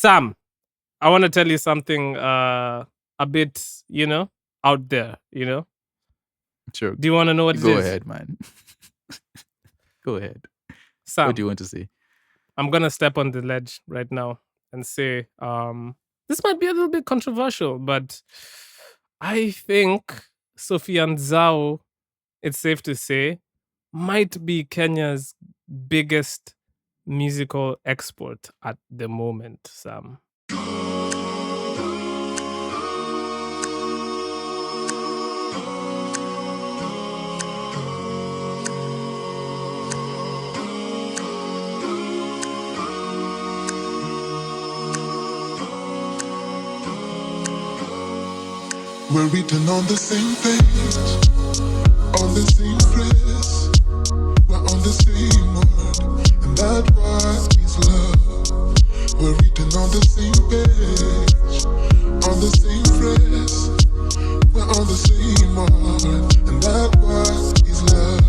Sam, I want to tell you something a bit, out there, Sure. Do you want to know what it Go is? ahead, man. Go ahead. Sam, What do you want to say? I'm going to step on the ledge right now and say this might be a little bit controversial, but I think Sofiya and Nzau, it's safe to say, might be Kenya's biggest musical export at the moment, Sam. We're written on the same page, on the same place. We're on the same word, and that word is love. We're written on the same page, on the same phrase. We're on the same word, and that word is love.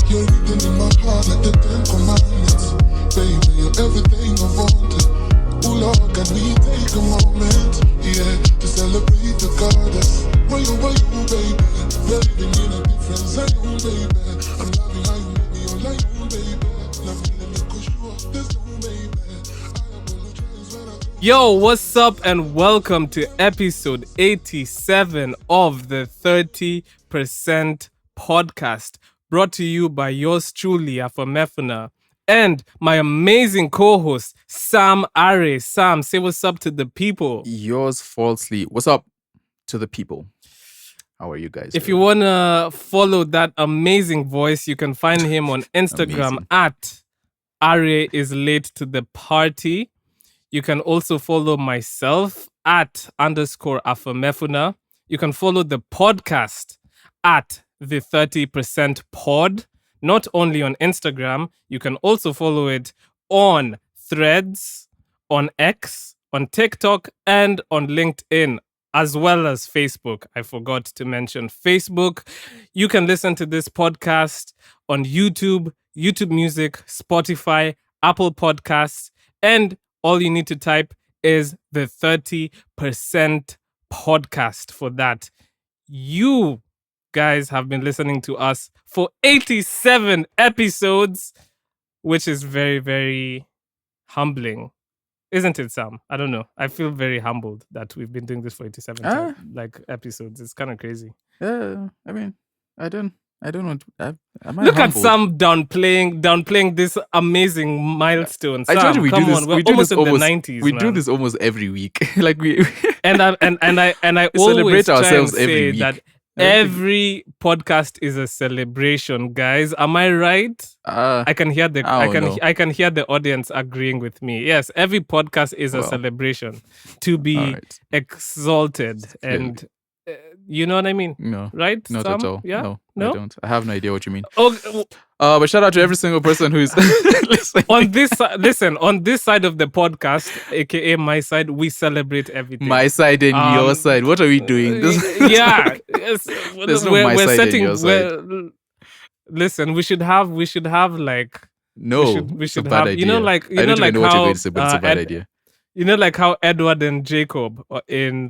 You're written in my heart like the 10 Commandments. Baby, you're everything I wanted. Oh Lord, can we take a moment, to celebrate the goddess? Why you, baby? Baby, need a difference, baby. I'm loving how you make me all like you, baby. Loving let me push you up, there's no baby. I apologize when I... Yo, what's up and welcome to episode 87 of the 30% podcast, brought to you by yours truly, Afam, and my amazing co-host, Sam Are. Sam, say what's up to the people. Yours falsely. What's up to the people? How are you guys? If you want to follow that amazing voice, you can find him on Instagram at Are is late to the party. You can also follow myself at _Afamefuna. You can follow the podcast at the 30% pod. Not only on Instagram, you can also follow it on Threads, on X, on TikTok, and on LinkedIn, as well as Facebook. I forgot to mention Facebook. You can listen to this podcast on YouTube, YouTube Music, Spotify, Apple Podcasts, and all you need to type is the 30% podcast for that. You guys have been listening to us for 87 episodes, which is very, very humbling. Isn't it, Sam? I don't know. I feel very humbled that we've been doing this for 87 episodes. It's kind of crazy. Yeah, I mean, I don't know. Look at Sam downplaying this amazing milestone. Sam, I told you come on, we're almost in the 90s. We do this almost every week. Like we and I always celebrate try ourselves and every say week. that every podcast is a celebration, guys. Am I right? I can hear the I can hear the audience agreeing with me. Yes, every podcast is a celebration to be exalted and you know what I mean? No. Right? Not Sam? at all. Yeah? No, I don't. I have no idea what you mean. Oh, but shout out to every single person who's listening. on this side of the podcast, aka my side, we celebrate everything. My side and your side. What are we doing? Yeah. Yes, There's no my side and your side. Listen, we should have like we should it's a bad have idea. I don't like even know what how you're going to say, but it's a bad idea. You know, like how Edward and Jacob in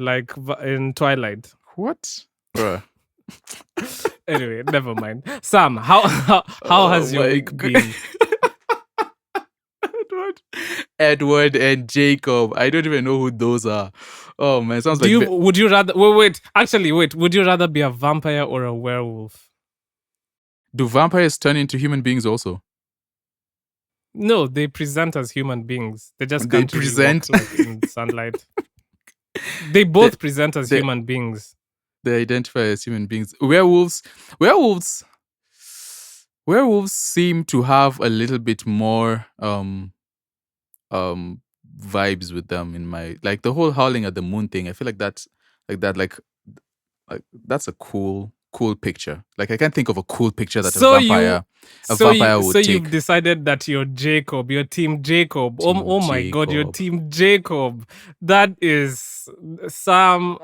Twilight. What? Bruh. Anyway, never mind. Sam, how has your week been? Edward and Jacob. I don't even know who those are. Oh man, sounds would you rather would you rather be a vampire or a werewolf? Do vampires turn into human beings also? No, they present as human beings. They just can't present walk, like, in sunlight. They both present as human beings. They identify as human beings. Werewolves seem to have a little bit more vibes with them in my, like, the whole howling at the moon thing. I feel like that's a cool picture. Like I can't think of a cool picture that So a vampire would take. you've decided that you're Jacob, you're Team Jacob. Oh my God, you're Jacob. Team Jacob. That is Sam.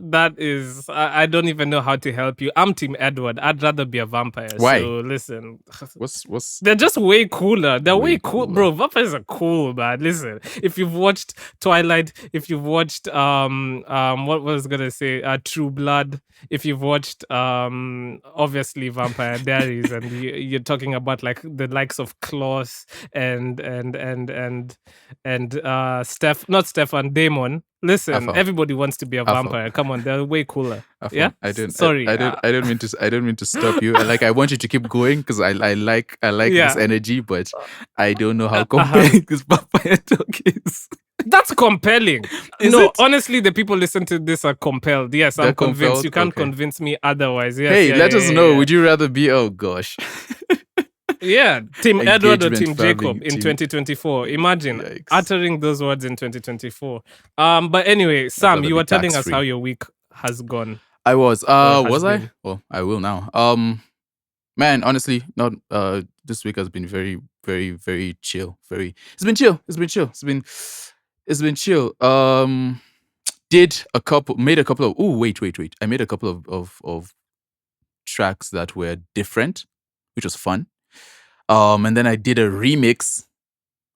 That is I don't even know how to help you. I'm Team Edward. I'd rather be a vampire. Why? So listen, What's they're just way cooler. They're way cool, cooler. bro. Vampires are cool, man. Listen, if you've watched Twilight, if you've watched what was I gonna say, True Blood, if you've watched obviously Vampire Diaries, and you're talking about like the likes of Klaus and not Stefan, Damon. Listen, Afam. everybody wants to be a Afam. vampire. Come on, they're way cooler. Afam, Yeah, I don't. Sorry, I don't mean to stop you. I want you to keep going because I like Yeah. this energy, but I don't know how compelling this vampire talk is. That's compelling. Is No, it? honestly, the people listen to this are compelled. Yes, They're I'm convinced. compelled? You can't Okay. convince me otherwise. Yes, Hey, yeah, let yeah, us yeah, know. yeah. Would you rather be? Oh gosh. Yeah, Team Edward or Engagement Team farming, Jacob in team- 2024. Imagine Yikes. uttering those words in 2024. But anyway, Sam, rather you be were telling us tax-free. how your week has gone. I was. has Was I? been. Well, I will now. Man, honestly, not. This week has been very, very, very chill. It's been chill. It's been chill. Made a couple of. Oh, wait. I made a couple of tracks that were different, which was fun. And then I did a remix.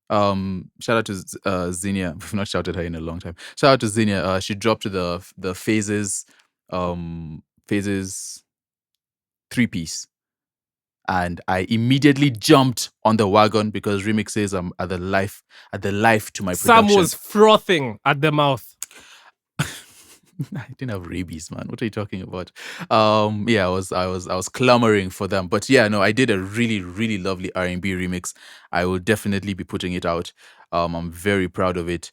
Shout out to Zinnia. We've not shouted her in a long time. Shout out to Zinnia. She dropped the phases 3-piece, and I immediately jumped on the wagon because remixes are the life to my Sam production. was frothing at the mouth. I didn't have rabies, man. What are you talking about? Yeah, I was clamoring for them. But yeah, no, I did a really, really lovely R&B remix. I will definitely be putting it out. I'm very proud of it.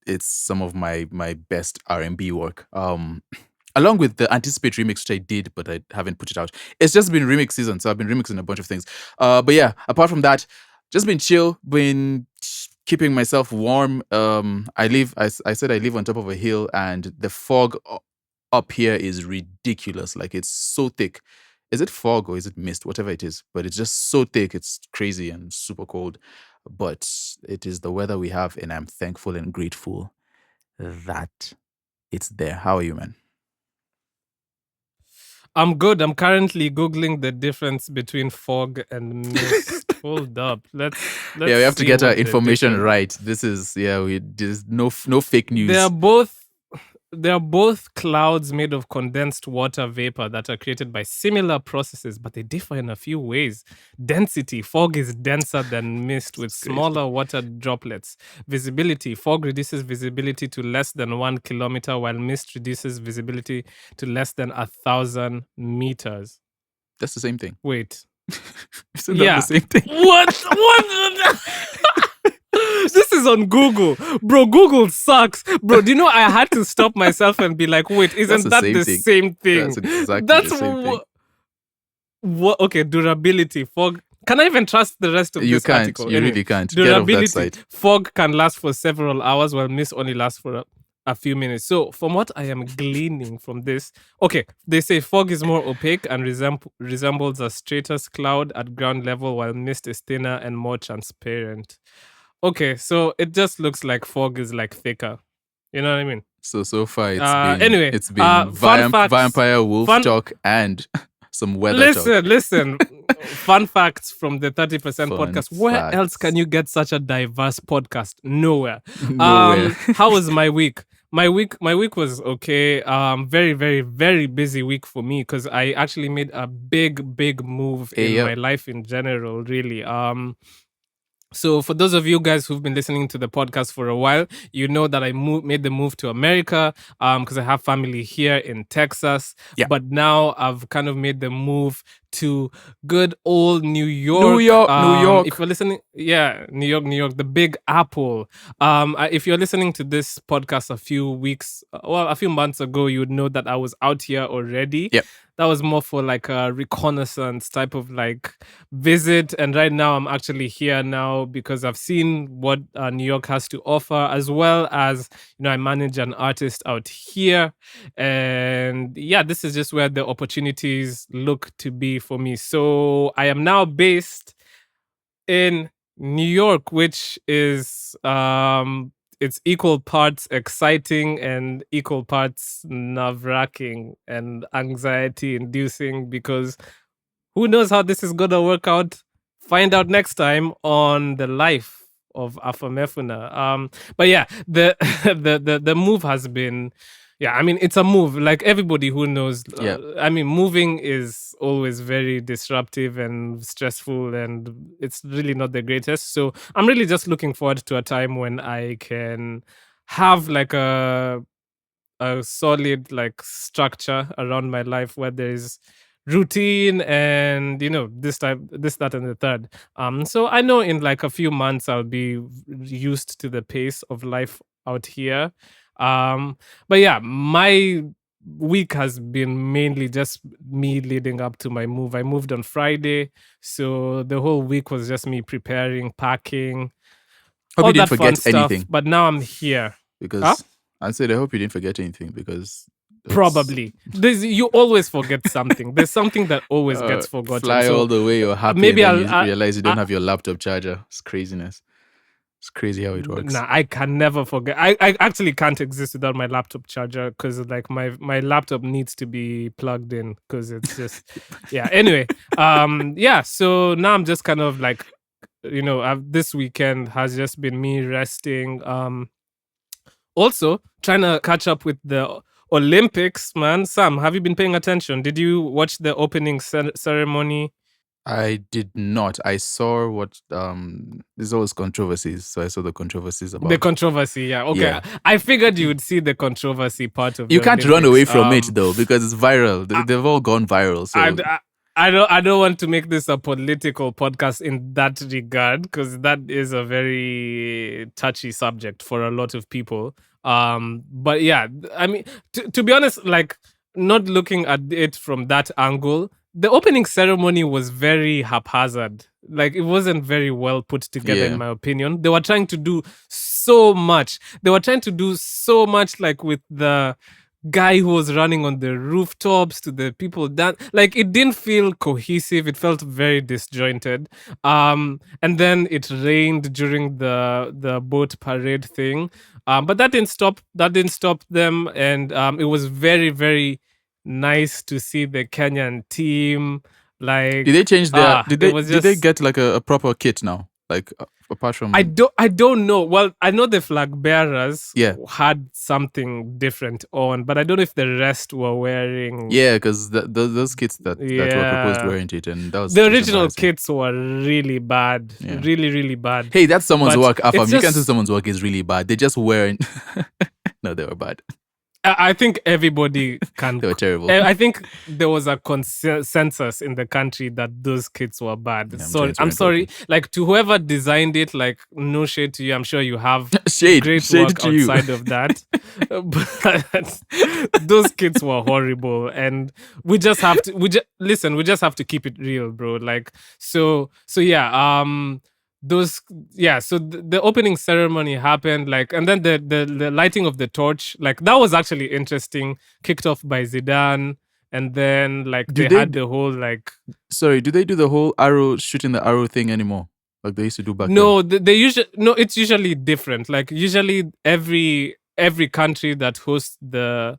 It's some of my best R&B work. Along with the Anticipate remix, which I did, but I haven't put it out. It's just been remix season, so I've been remixing a bunch of things. But yeah, apart from that, just been chill, been keeping myself warm. I said I live on top of a hill, and the fog up here is ridiculous. Like, it's so thick. Is it fog or is it mist? Whatever it is, but it's just so thick. It's crazy and super cold. But it is the weather we have, and I'm thankful and grateful that it's there. How are you, man? I'm good. I'm currently Googling the difference between fog and mist. Hold up. Let's Yeah, we have to see get our what the information difference- right. This is there's no fake news. They are both clouds made of condensed water vapor that are created by similar processes, but they differ in a few ways. Density: fog is denser than mist with smaller water droplets. Visibility: fog reduces visibility to less than 1 kilometer, while mist reduces visibility to less than 1,000 meters. That's the same thing. Wait. Isn't that the same thing? What? This is on Google. Bro, Google sucks. Bro, do you know I had to stop myself and be like, wait, isn't that the same thing? That's exactly That's the same thing. what? Okay, durability. Fog. Can I even trust the rest of You this can't. article? You Anyway, really can't. Get off that durability. site. Fog can last for several hours, while mist only lasts for a few minutes. So, from what I am gleaning from this, okay, they say fog is more opaque and resembles a stratus cloud at ground level, while mist is thinner and more transparent. Okay, so it just looks like fog is like thicker. You know what I mean? So far it's been fun facts. vampire wolf Fun- talk and some weather talk. Listen. Fun facts from the 30% Fun podcast. Where facts. else can you get such a diverse podcast? Nowhere. Nowhere. How was my week? My week was okay. Very, very, very busy week for me because I actually made a big move in my life in general, really. So for those of you guys who've been listening to the podcast for a while, you know that I made the move to America because I have family here in Texas. Yeah. But now I've kind of made the move to good old New York. New York. If you're listening, New York, the Big Apple. If you're listening to this podcast a few months ago, you would know that I was out here already. Yep. that was more for like a reconnaissance type of like visit. And right now I'm actually here now because I've seen what New York has to offer, as well as, I manage an artist out here. And yeah, this is just where the opportunities look to be for me. So I am now based in New York, which is it's equal parts exciting and equal parts nerve-wracking and anxiety-inducing, because who knows how this is gonna work out. Find out next time on the life of Afam. But yeah, the the move has been, yeah, I mean, it's a move. Like everybody who knows, Yeah. I mean, moving is always very disruptive and stressful, and it's really not the greatest. So I'm really just looking forward to a time when I can have like a solid like structure around my life, where there's routine and this time, this, that, and the third. So I know in like a few months I'll be used to the pace of life out here. But yeah, my week has been mainly just me leading up to my move. I moved on Friday, so the whole week was just me preparing, packing, Hope all you didn't that fun forget anything. stuff. But now I'm here. Because I said I hope you didn't forget anything, because Probably. You always forget something. There's something that always gets forgotten. Fly So all the way, you're happy, maybe and then I'll- you realize you don't have your laptop charger. It's craziness. It's crazy how it works. Nah, I can never forget. I actually can't exist without my laptop charger, because like my laptop needs to be plugged in, because it's just yeah. Anyway, yeah. So now I'm just kind of like, this weekend has just been me resting. Also trying to catch up with the Olympics, man. Sam, have you been paying attention? Did you watch the opening ceremony? I did not. I saw what there's always controversies, so I saw the controversies about The controversy, yeah. Okay. Yeah. I figured you would see the controversy part of You the can't run away Olympics. from it though, because it's viral. They've all gone viral. So I don't want to make this a political podcast in that regard, because that is a very touchy subject for a lot of people. But yeah, I mean, to be honest, like, not looking at it from that angle, the opening ceremony was very haphazard. Like, it wasn't very well put together, Yeah. in my opinion. They were trying to do so much. Like with the guy who was running on the rooftops, to the people that, like, it didn't feel cohesive. It felt very disjointed. And then it rained during the boat parade thing. But that didn't stop them. And it was very, very nice to see the Kenyan team. Like, did they change their? Did it was they just- get like a proper kit now? Like apart from I don't know. Well, I know the flag bearers Yeah. had something different on, but I don't know if the rest were wearing. Yeah, because those kits that were proposed Yeah. weren't it, and that was The just original embarrassing. kits were really bad. Yeah. Really, really bad. Hey, that's someone's But work. Afam, it's you can't say just- someone's work is really bad. They just weren't. No, they were bad. I think everybody can. They were terrible. I think there was a consensus in the country that those kits were bad. Yeah, So I'm sorry. Like, to whoever designed it, like, no shade to you. I'm sure you have Shade great to work you. outside of that. But those kids were horrible, and we just have to. We just have to keep it real, bro. Like, so yeah. So the opening ceremony happened, like, and then the lighting of the torch, like, that was actually interesting, kicked off by Zidane. And then, like, Do they they had the whole, like, Sorry, do they do the whole shooting the arrow thing anymore? Like they used to do back no, they usually, no, it's usually different. Like, usually every country that hosts the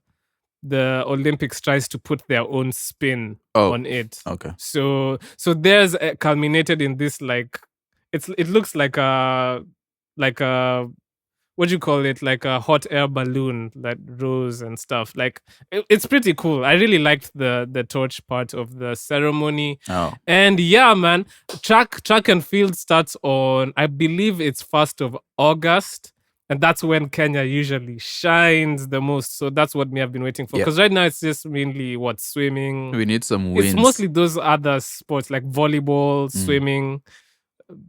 Olympics tries to put their own spin on it. then? Okay. So theirs culminated in this, like, it looks like a what do you call it, like a hot air balloon that rose and stuff. Like, it's pretty cool. I really liked the torch part of the ceremony. Oh. And yeah, man, track and field starts on, I believe it's 1st of August. And that's when Kenya usually shines the most. So that's what me I've been waiting for. Yeah. Because right now it's just mainly swimming. We need some wins. It's mostly those other sports like volleyball, swimming,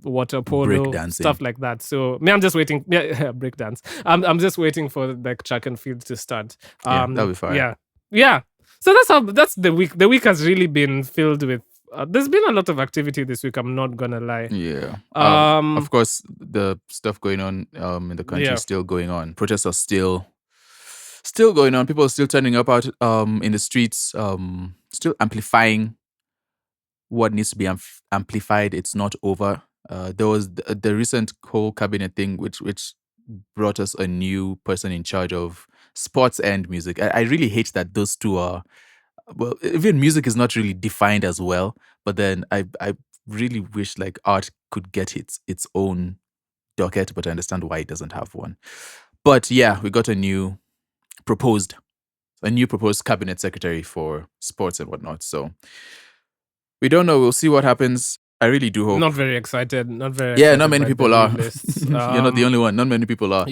water polo, Breakdancing. stuff like that. So me, I'm just waiting. Yeah, breakdance. I'm just waiting for like track and field to start. Yeah, that'll be fine. Yeah. So that's the week. The week has really been filled with. There's been a lot of activity this week. I'm not gonna lie. Yeah. Um, Of course, the stuff going on in the country Yeah. is still going on. Protests are still going on. People are still turning up out in the streets, still amplifying what needs to be amplified. It's not over. There was the recent whole cabinet thing, which brought us a new person in charge of sports and music. I really hate that those two are. Well, even music is not really defined as well. But then I really wish like art could get its own docket, but I understand why it doesn't have one. But yeah, we got a new proposed cabinet secretary for sports and whatnot. So we don't know. We'll see what happens. I really do hope. Not very excited. Not very. Yeah, excited not many by people the are. new lists. You're not the only one. Not many people are.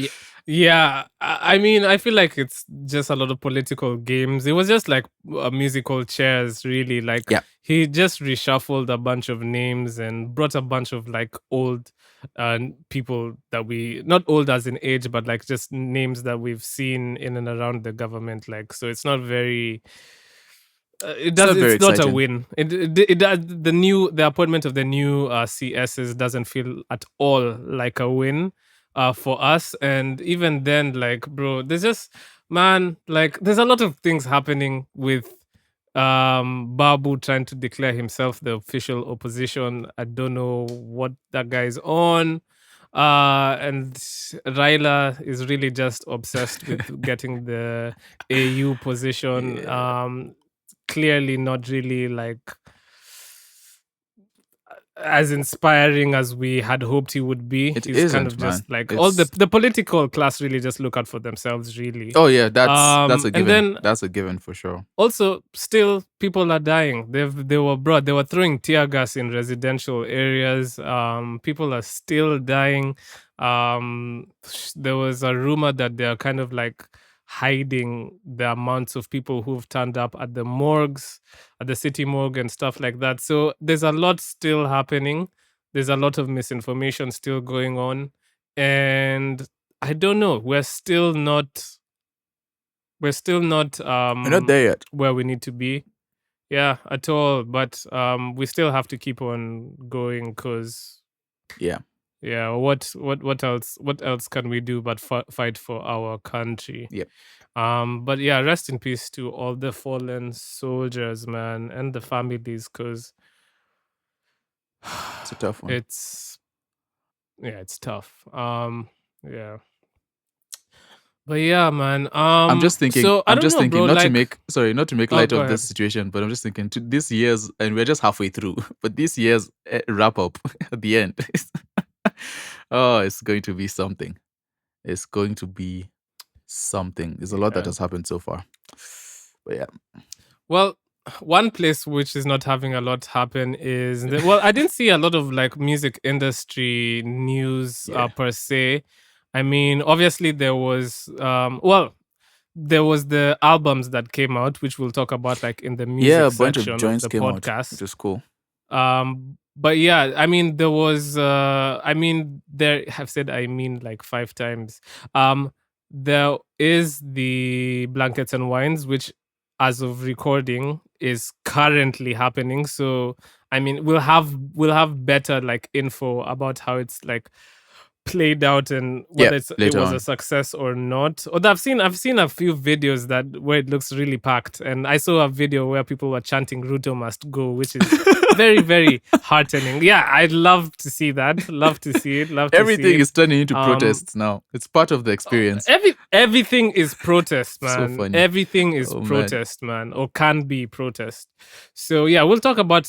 Yeah, I mean, I feel like it's just a lot of political games. It was just like musical chairs, really. Like, Yeah. he just reshuffled a bunch of names and brought a bunch of like old people that we, not old as in age, but like just names that we've seen in and around the government. Like, so it's not very. It's not a exciting. win. The appointment of the new CSs doesn't feel at all like a win for us. And even then, like, bro, there's just, man, like, there's a lot of things happening with Babu trying to declare himself the official opposition. I don't know what that guy's on. And Raila is really just obsessed with getting the AU position. Yeah. Clearly not really like as inspiring as we had hoped he would be. It He's kind isn't, of just man. like all the political class really just look out for themselves, really. Oh yeah, that's a And given. then That's a given for sure. also, still people are dying. They were throwing tear gas in residential areas. People are still dying. There was a rumor that they are kind of like hiding the amounts of people who've turned up at the morgues, at the city morgue and stuff like that. So there's a lot still happening. There's a lot of misinformation still going on. And I don't know. We're still not We're not there yet. where we need to be. Yeah, at all. But we still have to keep on going because Yeah. what else can we do but fight for our country? Yep. But yeah, rest in peace to all the fallen soldiers, man, and the families, because It's a tough one. it's tough. Yeah. But yeah, man. I'm just thinking. So I I'm don't just know, thinking, bro, not to like- make Oh, light go of this ahead. situation, but I'm just thinking to this year's, and we're just halfway through. But this year's wrap up at the end, oh, it's going to be something. It's going to be something. There's a lot that Yeah. has happened so far. But yeah, Well, one place which is not having a lot happen is I didn't see a lot of like music industry news Yeah. per se. I mean, obviously there was there was the albums that came out, which we'll talk about like in the music yeah, a bunch section of joints the came out, podcast. which is cool. But yeah, I mean, there was there have said I mean like 5 times. There is the Blankets and Wines, which as of recording is currently happening. So I mean, we'll have better like info about how it's like played out and whether it later was on. a success or not. Although I've seen a few videos that where it looks really packed, and I saw a video where people were chanting "Ruto must go," which is very, very heartening. Yeah, I'd love to see that. Love to see it. Love to see Everything it. is turning into protests now. It's part of the experience. Everything is protest, man. So funny. Everything is Oh, man. protest, man, or can be protest. So yeah, we'll talk about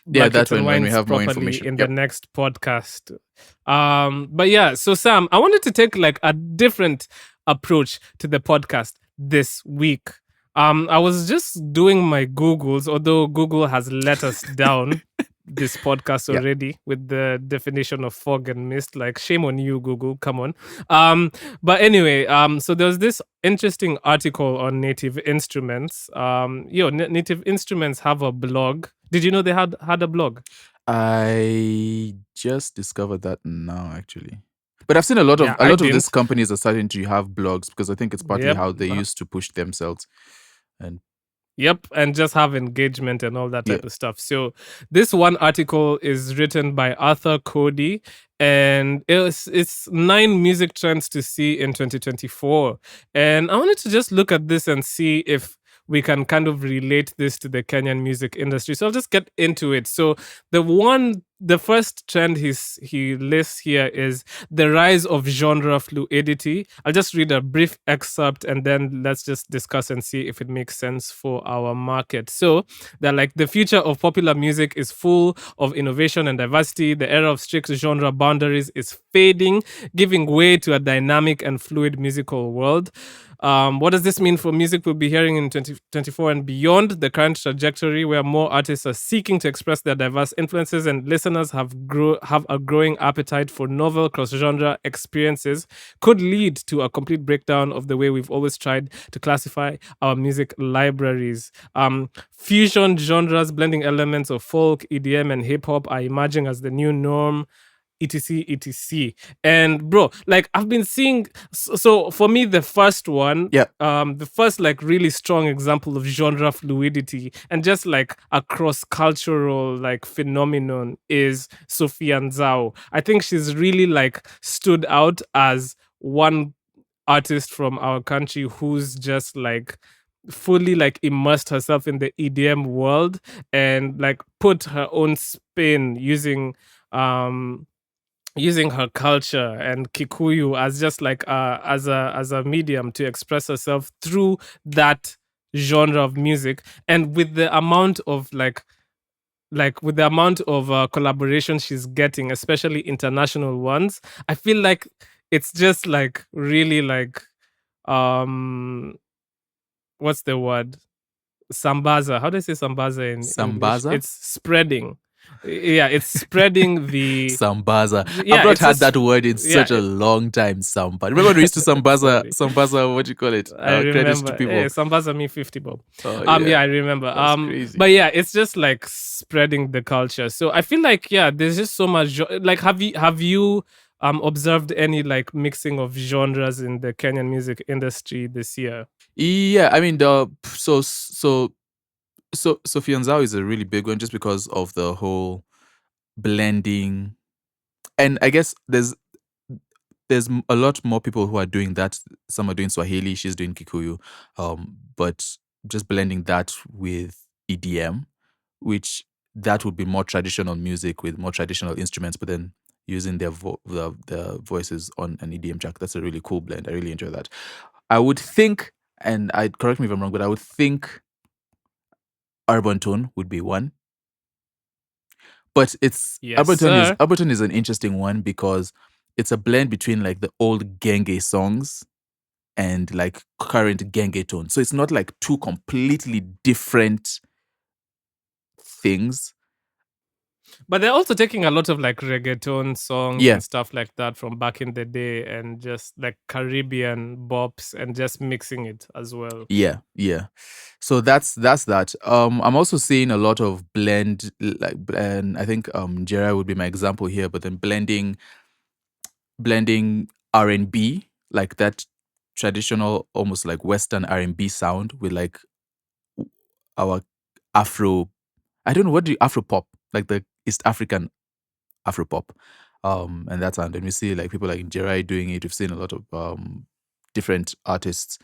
That's Blankets and when we Wines have more properly information. in Yep. the next podcast. But yeah, so Sam, I wanted to take like a different approach to the podcast this week. I was just doing my Googles, although Google has let us down this podcast Yeah. already with the definition of fog and mist. Like, shame on you, Google. Come on. But anyway, so there was this interesting article on Native Instruments. Native Instruments have a blog. Did you know they had a blog? I just discovered that now, actually. But I've seen a lot of I these didn't. companies are starting to have blogs because I think it's partly Yep. how they used to push themselves. And Yep, and just have engagement and all that Yeah. type of stuff. So this one article is written by Arthur Cody, and it's 9 music trends to see in 2024. And I wanted to just look at this and see if we can kind of relate this to the Kenyan music industry. So I'll just get into it. So the first trend he lists here is the rise of genre fluidity. I'll just read a brief excerpt and then let's just discuss and see if it makes sense for our market. So they're like, the future of popular music is full of innovation and diversity. The era of strict genre boundaries is fading, giving way to a dynamic and fluid musical world. What does this mean for music we'll be hearing in 2024 and beyond? The current trajectory, where more artists are seeking to express their diverse influences and listeners have a growing appetite for novel cross-genre experiences, could lead to a complete breakdown of the way we've always tried to classify our music libraries. Fusion genres, blending elements of folk, EDM, and hip hop are emerging as the new norm, etc. And bro, like I've been seeing, so for me the first one, Yeah. the first like really strong example of genre fluidity and just like a cross-cultural like phenomenon is Sofiya Nzau. I think she's really like stood out as one artist from our country who's just like fully like immersed herself in the EDM world and like put her own spin using her culture and Kikuyu as just like as a medium to express herself through that genre of music. And with the amount of with the amount of collaboration she's getting, especially international ones, I feel like it's just like really like um what's the word, sambaza. How do I say sambaza in English? Sambaza? It's spreading. Yeah, it's spreading the. Sambaza. I've Yeah, not it's had that word in yeah. such a long time. Sambaza. Remember when we used to sambaza? Sorry. Sambaza. What do you call it? I Credits to remember. people. Hey, sambaza me 50 bob. Oh Yeah, I remember. That's crazy. But yeah, it's just like spreading the culture. So I feel like yeah, there's just so much. Like, have you observed any like mixing of genres in the Kenyan music industry this year? Yeah, I mean so Sofiya Nzau is a really big one just because of the whole blending, and I guess there's a lot more people who are doing that. Some are doing Swahili, she's doing Kikuyu, but just blending that with EDM, which that would be more traditional music with more traditional instruments, but then using their voices on an EDM track. That's a really cool blend. I really enjoy that. I would think, and I correct me if I'm wrong, but I would think Urban Tone would be one. But it's Yes, Urban Tone is an interesting one because it's a blend between like the old genge songs and like current genge tone. So it's not like two completely different things. But they're also taking a lot of like reggaeton songs Yeah. and stuff like that from back in the day and just like Caribbean bops and just mixing it as well. Yeah. So that's that. I'm also seeing a lot of blend, like, and I think Jera would be my example here, but then blending R&B, like that traditional, almost like Western R&B sound with like our Afro, I don't know, what do you, Afro pop, like the East African Afro pop, and that's, and then we see like people like Jerai doing it. We've seen a lot of different artists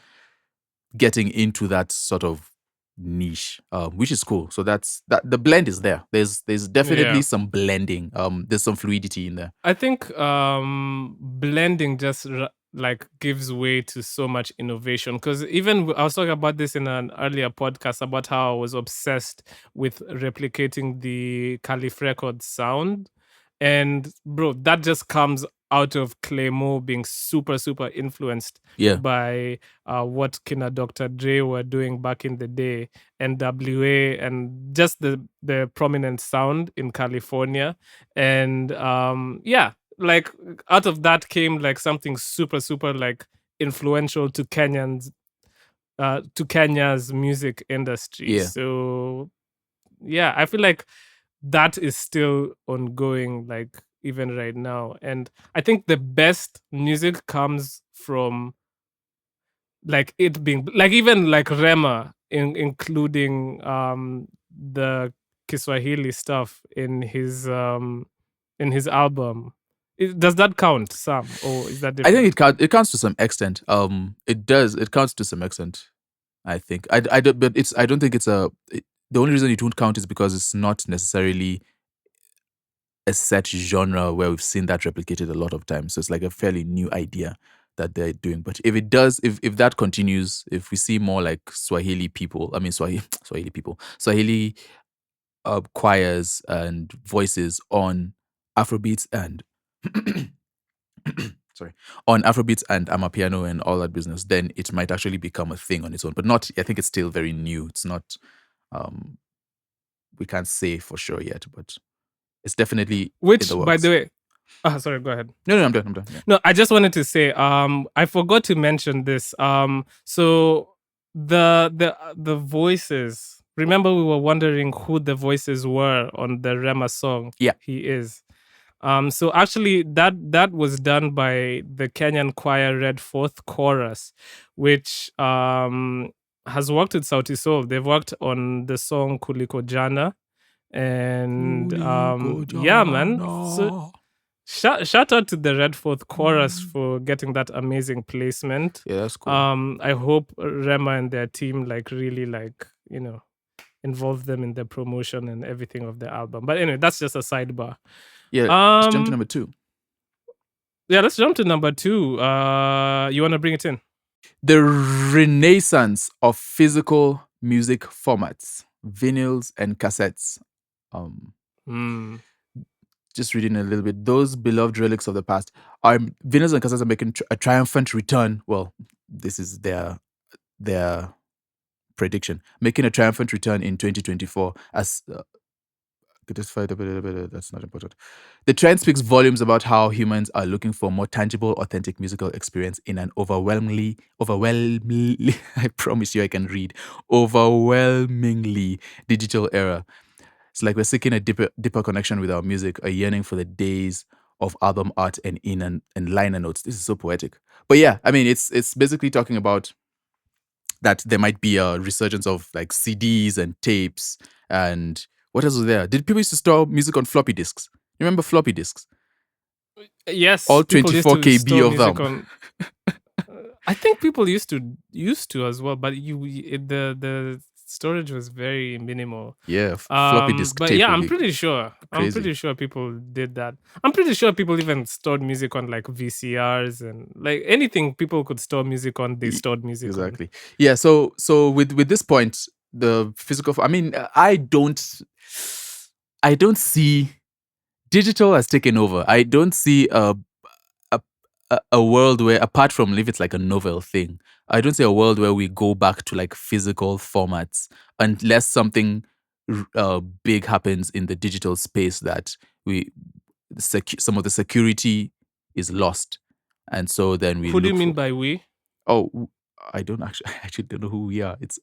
getting into that sort of niche, which is cool. So that's that. The blend is there. There's definitely some blending. There's some fluidity in there. I think blending just like gives way to so much innovation, because even I was talking about this in an earlier podcast about how I was obsessed with replicating the Caliph Records sound, and bro, that just comes out of Claymore being super influenced Yeah. by what Kina Dr. Dre were doing back in the day, NWA, and just the prominent sound in California. And yeah, like out of that came like something super like influential to Kenya's music industry. Yeah. So yeah, I feel like that is still ongoing, like even right now. And I think the best music comes from like it being like even like Rema including the Kiswahili stuff in his album. Does that count, Sam, or is that I different? think it counts to some extent. It does. It counts to some extent. I think. I don't. But it's. I don't think it's a. The only reason it won't count is because it's not necessarily a set genre where we've seen that replicated a lot of times. So it's like a fairly new idea that they're doing. But if it does, if that continues, if we see more like Swahili people, I mean Swahili people, Swahili choirs and voices on Afrobeats and sorry, on Afrobeats and Amapiano and all that business, then it might actually become a thing on its own. But not. I think it's still very new. It's not. We can't say for sure yet, but it's definitely in Which, the works. by the way, sorry, go ahead. No, I'm done. Yeah. No, I just wanted to say, I forgot to mention this. So the voices. Remember, we were wondering who the voices were on the Rema song. Yeah. He is. So actually, that was done by the Kenyan choir Red Fourth Chorus, which has worked with Sauti Sol. They've worked on the song Kuliko Jana, and yeah, man. So shout out to the Red Fourth Chorus for getting that amazing placement. Yeah, that's cool. I hope Rema and their team really involve them in the promotion and everything of the album. But anyway, that's just a sidebar. Yeah, let's jump to number 2. Yeah, let's jump to number 2. You want to bring it in? The renaissance of physical music formats, vinyls and cassettes. Just reading a little bit. Those beloved relics of the past. Our vinyls and cassettes are making a triumphant return. Well, this is their prediction. Making a triumphant return in 2024 as... that's not important. The trend speaks volumes about how humans are looking for more tangible, authentic musical experience in an overwhelmingly, I promise you I can read, overwhelmingly digital era. It's like we're seeking a deeper connection with our music, a yearning for the days of album art and liner notes. This is so poetic. But yeah, I mean, it's basically talking about that there might be a resurgence of like CDs and tapes and what else was there? Did people used to store music on floppy disks? You remember floppy disks? Yes. All 24 KB of them. I think people used to as well, but the storage was very minimal. Yeah, floppy disk. But tape yeah, would I'm be pretty sure. crazy. I'm pretty sure people did that. I'm pretty sure people even stored music on like VCRs and like anything people could store music on. They stored music exactly. Yeah. So with this point, the physical. I mean, I don't see digital has taken over. I don't see a world where, apart from if it's like a novel thing, I don't see a world where we go back to like physical formats unless something big happens in the digital space that some of the security is lost, and so then we. Who do you mean by we? Oh, I actually don't know who we are. It's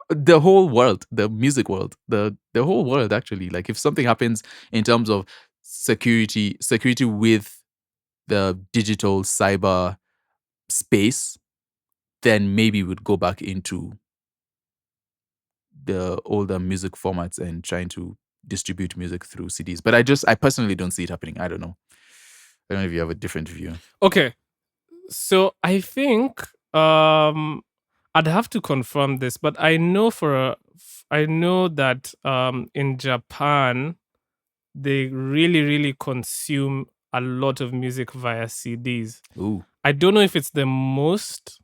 the whole world, the music world, the whole world actually. Like if something happens in terms of security with the digital cyber space, then maybe we'd go back into the older music formats and trying to distribute music through CDs. But I personally don't see it happening. I don't know. I don't know if you have a different view. Okay. So I think I'd have to confirm this, but I know that in Japan they really, really consume a lot of music via CDs. Ooh. I don't know if it's the most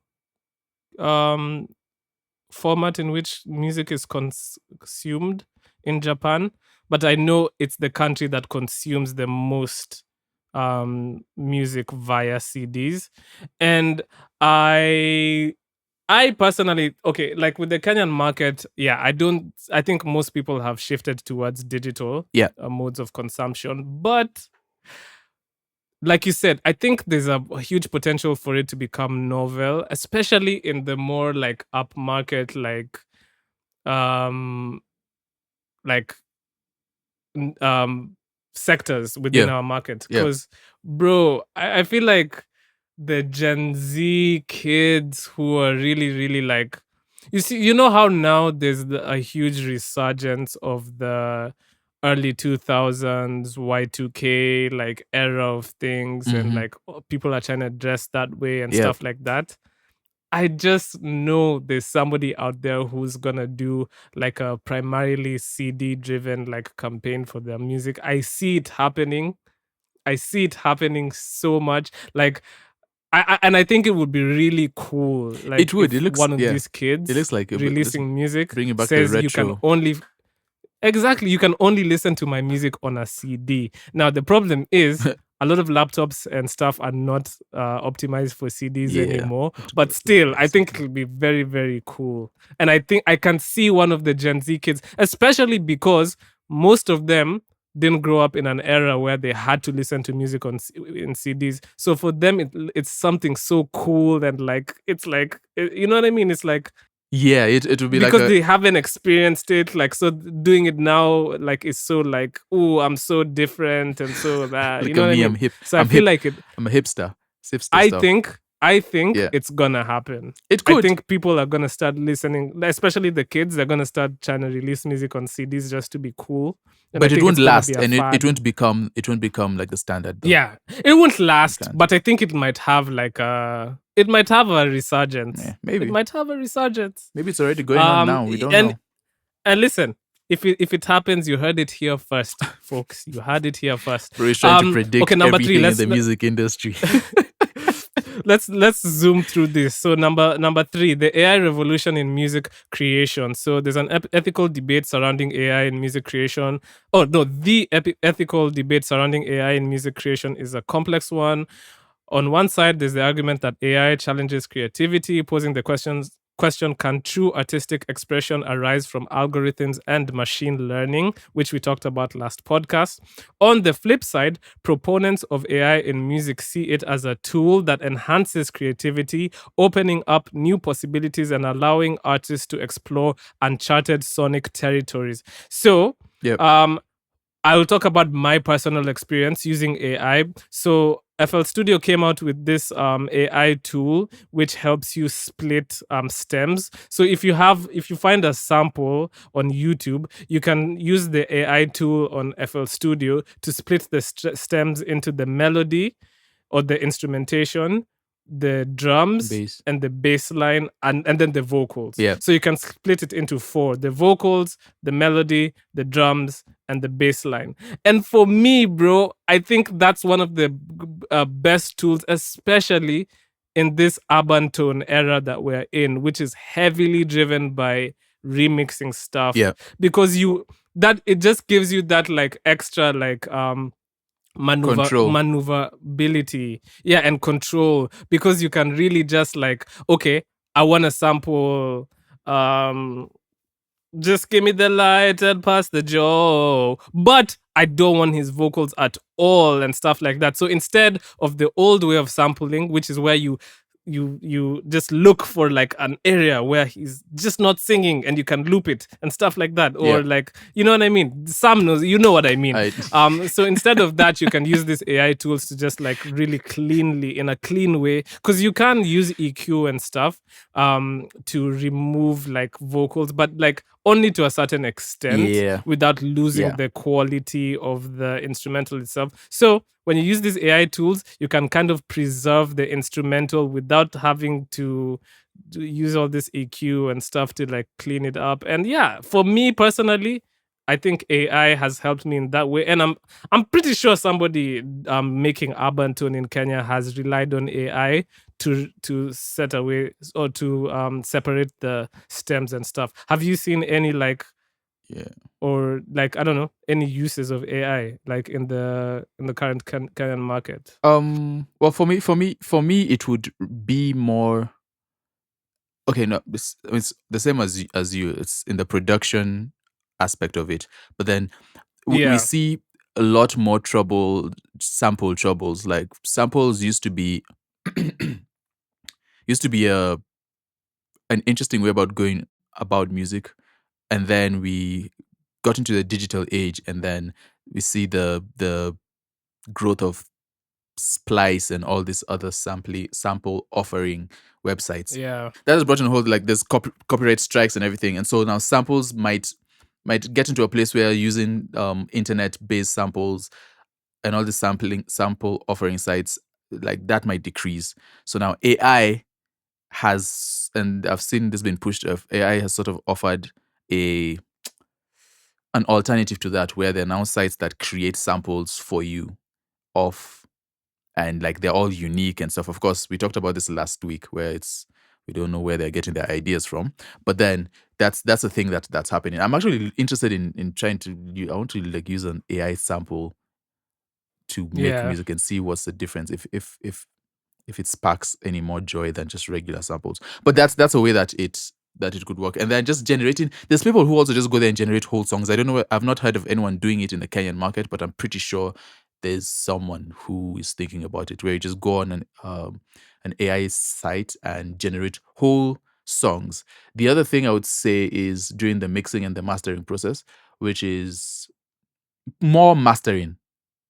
format in which music is consumed in Japan, but I know it's the country that consumes the most music via CDs. And I personally, okay, like with the Kenyan market, yeah, I think most people have shifted towards digital modes of consumption. But like you said, I think there's a huge potential for it to become novel, especially in the more like upmarket, sectors within our market. Because, bro, I feel like the Gen Z kids who are really, really like, you know how now there's a huge resurgence of the early 2000s Y2K like era of things, and like people are trying to dress that way and stuff like that. I just know there's somebody out there who's gonna do like a primarily CD driven like campaign for their music. I see it happening. I see it happening so much. Like and I think it would be really cool. Like It would. if It looks one of these kids It looks like releasing music bringing back the says you can retro. only exactly you can only listen to my music on a CD. Now the problem is a lot of laptops and stuff are not optimized for CDs anymore. But still, I think it'll be very, very cool. And I think I can see one of the Gen Z kids, especially because most of them didn't grow up in an era where they had to listen to music in CDs. So for them, it's something so cool and like it's like you know what I mean. It's like it would be because like they haven't experienced it, like so doing it now like is so like, oh, I'm so different and so that look you know at what I me, mean. I'm hip. So I feel like it. I'm a hipster. It's hipster I stuff. think it's gonna happen. It could. I think people are gonna start listening, especially the kids. They're gonna start trying to release music on CDs just to be cool. And but I it think won't it's gonna last, be a and it fad. won't become like the standard. Though. Yeah, it won't last, can't. but I think it might have like it might have a resurgence. Yeah, maybe it might have a resurgence. Maybe it's already going on now. We don't know. And listen, if it happens, you heard it here first, folks. You heard it here first. Bro, he's trying to predict number everything 3, in the music industry. let's zoom through this. So number 3, the AI revolution in music creation. So there's an ethical debate surrounding AI in music creation. Oh no, the ethical debate surrounding AI in music creation is a complex one. On one side, there's the argument that AI challenges creativity, posing the question, can true artistic expression arise from algorithms and machine learning, which we talked about last podcast. On the flip side, proponents of AI in music see it as a tool that enhances creativity, opening up new possibilities and allowing artists to explore uncharted sonic territories. So, I will talk about my personal experience using AI. So FL Studio came out with this AI tool which helps you split stems. So if you find a sample on YouTube, you can use the AI tool on FL Studio to split the stems into the melody or the instrumentation, the drums Bass. and the bass line and then the vocals. Yeah. So you can split it into 4: the vocals, the melody, the drums, and the bass line. And for me, bro, I think that's one of the best tools, especially in this urban tone era that we're in, which is heavily driven by remixing stuff. Yeah. Because it just gives you that like extra like maneuverability, and control, because you can really just like, okay, I want to sample just give me the light and pass the Joe, but I don't want his vocals at all and stuff like that. So instead of the old way of sampling, which is where you just look for like an area where he's just not singing and you can loop it and stuff like that, or like, you know what I mean? Sam knows, you know what I mean. So instead of that, you can use these AI tools to just like really cleanly, in a clean way, because you can use EQ and stuff to remove like vocals, but like only to a certain extent, without losing the quality of the instrumental itself. So when you use these AI tools, you can kind of preserve the instrumental without having to use all this EQ and stuff to like clean it up. And yeah, for me personally, I think AI has helped me in that way. And I'm pretty sure somebody making urban tone in Kenya has relied on AI to set away or to separate the stems and stuff. Have you seen any like or like, I don't know, any uses of AI like in the current Kenyan market? Well, for me it would be more okay. No, it's the same as you. It's in the production aspect of it, but then we see a lot more sample troubles. Like samples used to be an interesting way about going about music, and then we got into the digital age, and then we see the growth of Splice and all these other sample offering websites. Yeah. That has brought in a whole, like, there's copyright strikes and everything, and so now samples might get into a place where using internet based samples and all the sample offering sites, like, that might decrease. So now AI has, and I've seen this being pushed, AI has sort of offered an alternative to that, where there are now sites that create samples for you of, and like they're all unique and stuff. Of course, we talked about this last week, where we don't know where they're getting their ideas from, but then that's a thing that's happening. I'm actually interested in trying to. I want to like use an AI sample to make music and see what's the difference, if it sparks any more joy than just regular samples. But that's a way that it could work. And then just generating, there's people who also just go there and generate whole songs. I don't know, I've not heard of anyone doing it in the Kenyan market, but I'm pretty sure there's someone who is thinking about it, where you just go on an AI site and generate whole songs. The other thing I would say is during the mixing and the mastering process, which is more mastering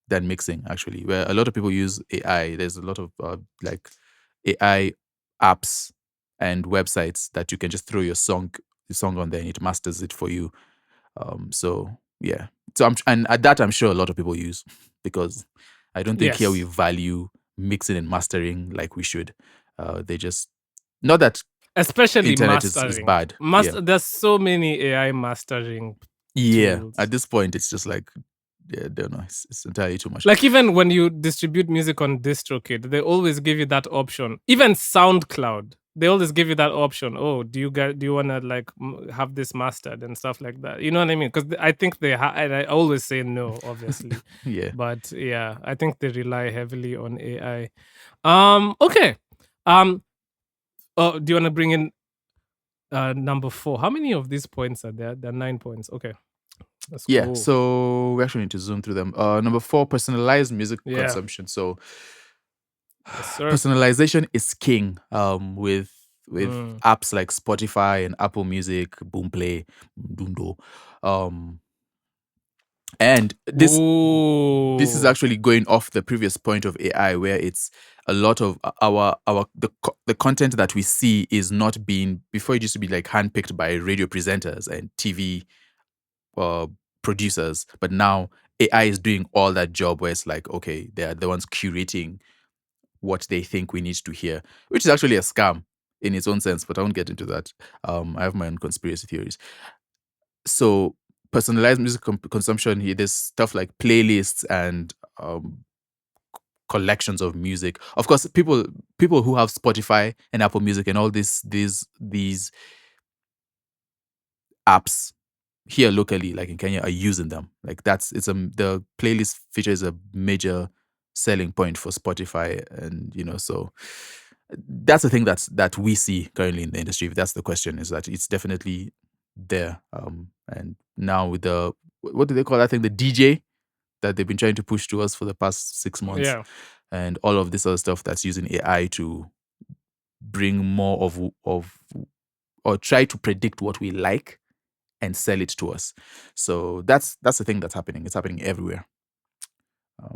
than mixing, actually, where a lot of people use AI. There's a lot of like AI apps and websites that you can just throw your song on there and it masters it for you. So yeah, so and at that I'm sure a lot of people use, because I don't think here we value mixing and mastering like we should. They just, not that especially internet mastering is bad. There's so many AI mastering tools. At this point it's just like, I don't know, it's entirely too much. Like, even when you distribute music on DistroKid, they always give you that option. Even SoundCloud, they always give you that option. Oh, do you want to like have this mastered and stuff like that? You know what I mean? Because I think and I always say no, obviously. Yeah. But yeah, I think they rely heavily on AI. Okay. Do you want to bring in number 4? How many of these points are there? There are 9 points. Okay. That's cool. So we actually need to zoom through them. Number 4, personalized music consumption. So personalization is king. With apps like Spotify and Apple Music, Boomplay, Dundo. And this is actually going off the previous point of AI, where it's a lot of the content that we see is not being, before it used to be like handpicked by radio presenters and TV producers, but now AI is doing all that job, where it's like, okay, they're the ones curating what they think we need to hear, which is actually a scam in its own sense, but I won't get into that. I have my own conspiracy theories. So personalized music consumption here, there's stuff like playlists and collections of music. Of course, people who have Spotify and Apple Music and all these apps here locally, like in Kenya, are using them. Like the playlist feature is a major selling point for Spotify, and so that's the thing that we see currently in the industry. If that's the question, is that it's definitely there. And now with the, what do they call that thing, the DJ that they've been trying to push to us for the past 6 months, and all of this other stuff that's using AI to bring more of or try to predict what we like and sell it to us. So that's the thing that's happening. It's happening everywhere.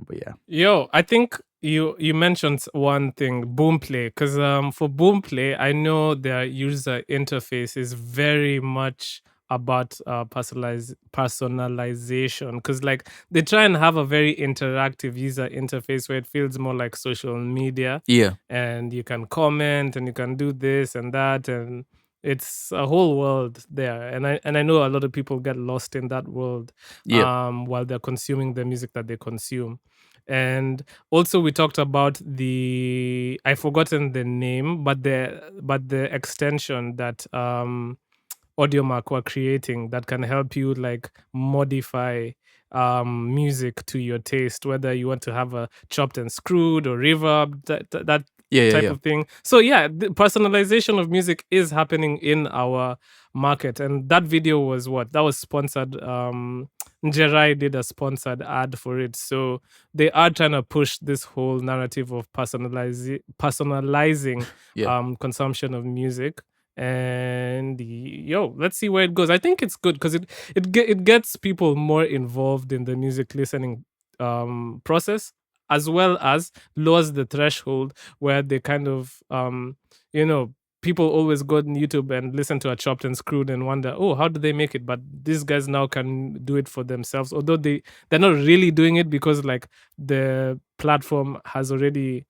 But yeah. I think you mentioned one thing, Boomplay, because for Boomplay, I know their user interface is very much about personalization, because like they try and have a very interactive user interface where it feels more like social media. And you can comment and you can do this and that, and it's a whole world there, and I know a lot of people get lost in that world while they're consuming the music that they consume. And also we talked about I've forgotten the name, but the extension that Audiomack were creating that can help you like modify music to your taste, whether you want to have a chopped and screwed or reverb, that type of thing. So the personalization of music is happening in our market, and that video was sponsored. Njerai did a sponsored ad for it, so they are trying to push this whole narrative of personalizing consumption of music. And let's see where it goes. I think it's good because it gets people more involved in the music listening process, as well as lowers the threshold where they kind of you know people always go on YouTube and listen to a chopped and screwed and wonder, oh, how do they make it? But these guys now can do it for themselves, although they're not really doing it because like the platform has already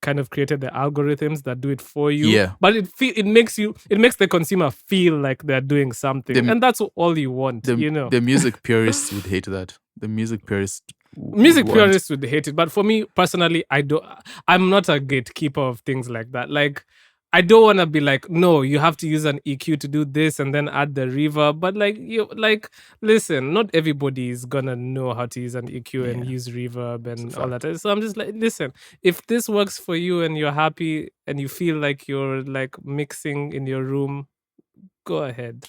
kind of created the algorithms that do it for you. Yeah. But it makes the consumer feel like they're doing something, and that's all you want. The music purists would hate that. The music purists music purists would hate it. But for me personally, I'm not a gatekeeper of things like that. Like, I don't want to be like, no, you have to use an EQ to do this and then add the reverb. But listen, not everybody is gonna know how to use an EQ and use reverb and all that. So I'm just like, listen, if this works for you and you're happy and you feel like you're like mixing in your room, go ahead.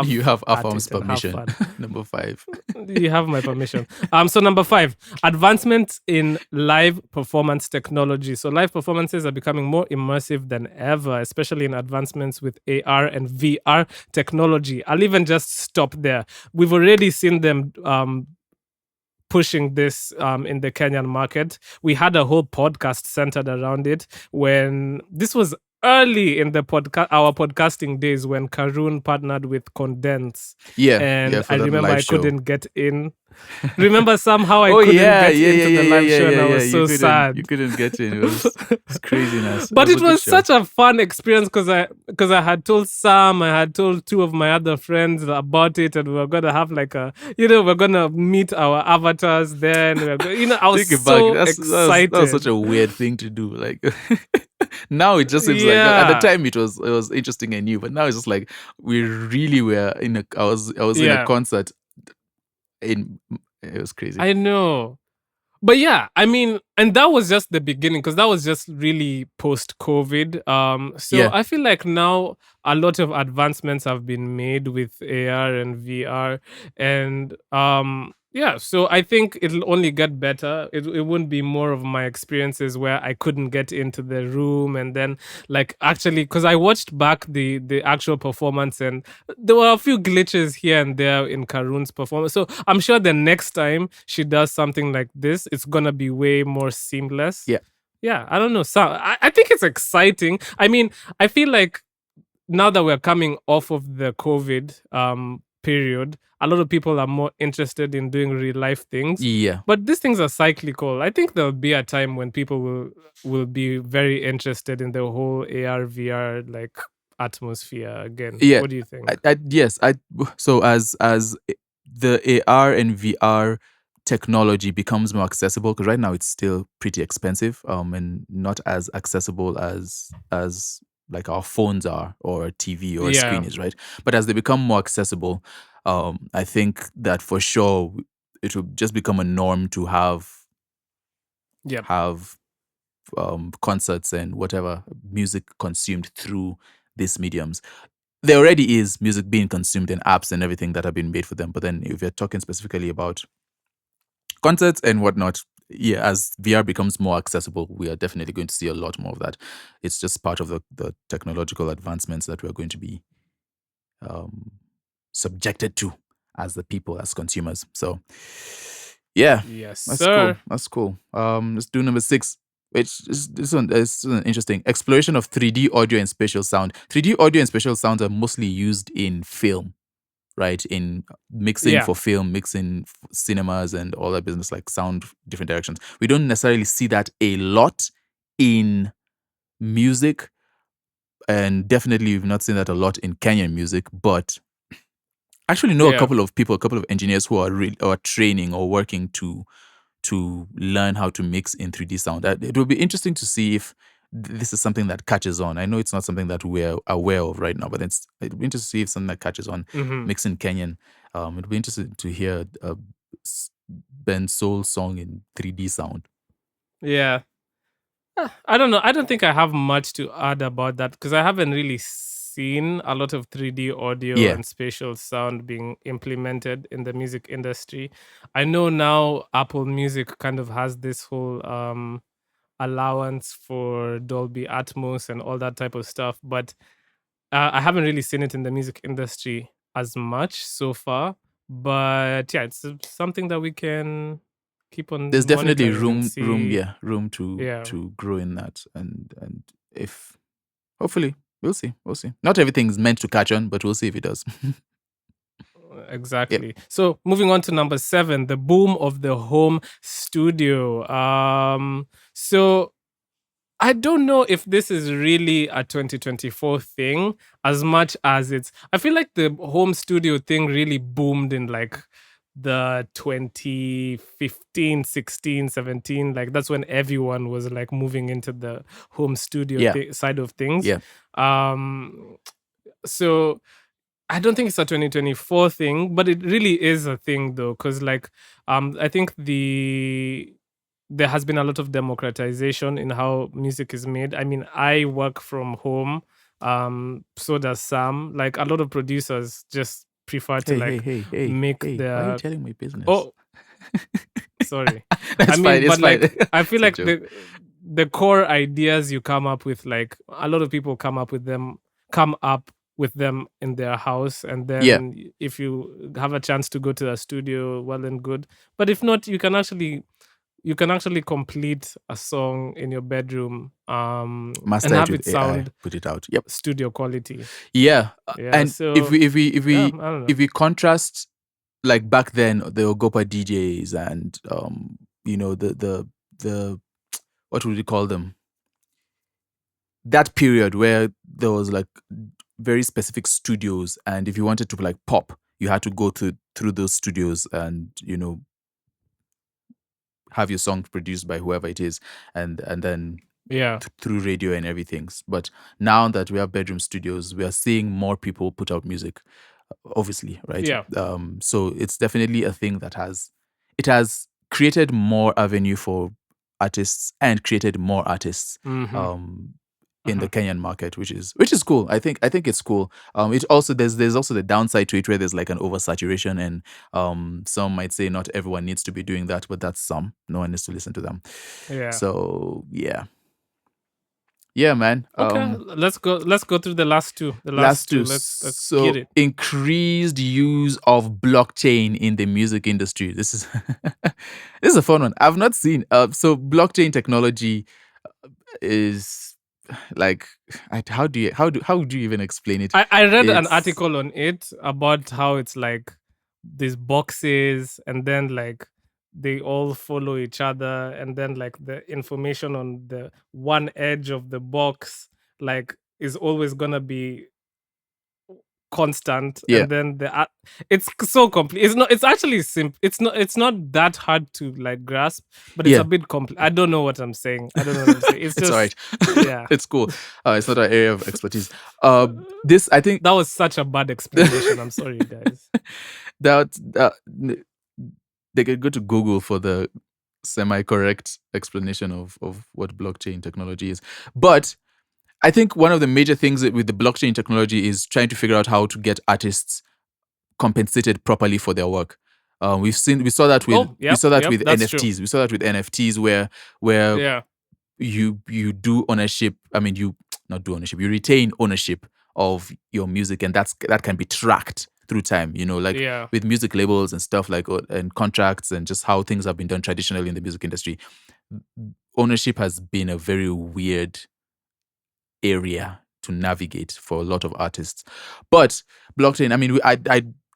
You have Afam's permission. Number 5. You have my permission. So number 5, advancements in live performance technology. So live performances are becoming more immersive than ever, especially in advancements with AR and VR technology. I'll even just stop there. We've already seen them pushing this in the Kenyan market. We had a whole podcast centered around it when this was early in the our podcasting days when Karun partnered with Condense. And I remember I couldn't get in. Remember somehow I couldn't get into the live show and I was so sad. You couldn't get in. It was craziness. But it was such a fun experience because I had told Sam, I had told 2 of my other friends about it, and we were gonna have like we're gonna meet our avatars then. I was so excited. That was such a weird thing to do. Like now it just seems like at the time it was interesting and new, but now it's just like we really were I was in a concert. It was crazy. I know. But yeah, I mean, and that was just the beginning because that was just really post-COVID. I feel like now a lot of advancements have been made with AR and VR, and so I think it'll only get better. It won't be more of my experiences where I couldn't get into the room and then like actually because I watched back the actual performance and there were a few glitches here and there in Karun's performance. So I'm sure the next time she does something like this, it's gonna be way more seamless. Yeah, I don't know. So I think it's exciting. I mean, I feel like now that we're coming off of the COVID period, a lot of people are more interested in doing real life things. But these things are cyclical. I think there'll be a time when people will be very interested in the whole AR VR like atmosphere again. What do you think? So as the AR and VR technology becomes more accessible, because right now it's still pretty expensive and not as accessible as like our phones are or a TV or a screen is, right? But as they become more accessible, I think that for sure it will just become a norm to have concerts and whatever music consumed through these mediums. There already is music being consumed in apps and everything that have been made for them. But then if you're talking specifically about concerts and whatnot, as VR becomes more accessible, we are definitely going to see a lot more of that. It's just part of the technological advancements that we're going to be subjected to as the people, as consumers. So, yes, that's sir. Cool. That's cool. Let's do number 6. This one is interesting. Exploration of 3D audio and spatial sound. 3D audio and spatial sounds are mostly used in film, right? In mixing for film, mixing cinemas and all that business, like sound different directions. We don't necessarily see that a lot in music, and definitely we've not seen that a lot in Kenyan music, but I actually know a couple of engineers who are training or working to learn how to mix in 3D sound. It will be interesting to see if this is something that catches on. I know it's not something that we're aware of right now, but it'll be interesting to see if something that catches on, mixing Kenyan. It'll be interesting to hear a Bensoul song in 3D sound. Yeah. I don't know. I don't think I have much to add about that because I haven't really seen a lot of 3D audio and spatial sound being implemented in the music industry. I know now Apple Music kind of has this whole allowance for Dolby Atmos and all that type of stuff, but I haven't really seen it in the music industry as much so far, but yeah, it's something that we can keep on There's definitely monitoring and see. room to Yeah, grow in that, and if hopefully we'll see. Not everything's meant to catch on, but we'll see if it does. exactly. So moving on to number 7, the boom of the home studio. So I don't know if this is really a 2024 thing as much as I feel like the home studio thing really boomed in like the 2015, 16, 17. Like that's when everyone was like moving into the home studio Yeah. side of things. Yeah. So I don't think it's a 2024 thing, but it really is a thing though, because like I think there has been a lot of democratization in how music is made. I mean, I work from home. So does Sam. Like a lot of producers just prefer to make Hey, their. why are you telling my business? Oh, sorry. That's fine. It's fine. Like I feel It's like a joke. the core ideas you come up with, like a lot of people come up with them in their house, and then if you have a chance to go to a studio, well and good. But if not, you can actually complete a song in your bedroom Master and it have with it sound AI, put it out. Yep. studio quality. Yeah. Yeah, And so if we I don't know. if we contrast, like back then the Ogopa DJs and the what would we call them? That period where there was like very specific studios, and if you wanted to like pop, you had to go through those studios and have your song produced by whoever it is, and then Yeah, through radio and everything. But now that we have bedroom studios, we are seeing more people put out music, obviously, right? yeah. So it's definitely a thing that has created more avenue for artists and created more artists in the Kenyan market, which is cool. I think it's cool. It also there's also the downside to it where there's like an oversaturation, and some might say not everyone needs to be doing that, but that's some. No one needs to listen to them. Yeah. So yeah, man. Okay, let's go through the last two. Last two. Let's So get it. increased use of blockchain in the music industry. This is this is a fun one. I've not seen. So blockchain technology is like, how do you even explain it? I read an article on it about how it's like these boxes, and then like they all follow each other, and then like the information on the one edge of the box like is always gonna be constant. Yeah. And then it's so complete. It's actually simple. It's not that hard to like grasp, but it's a bit complex. I don't know what I'm saying. It's just all right. Yeah, It's cool. It's not an area of expertise. This, I think that was such a bad explanation. I'm sorry, guys. that they could go to Google for the semi-correct explanation of what blockchain technology is. But I think one of the major things with the blockchain technology is trying to figure out how to get artists compensated properly for their work. We saw that with NFTs. We saw that with NFTs where you do ownership. I mean, you not do ownership. You retain ownership of your music, and that can be tracked through time. With music labels and stuff like and contracts and just how things have been done traditionally in the music industry. Ownership has been a very weird area to navigate for a lot of artists. But blockchain, I mean,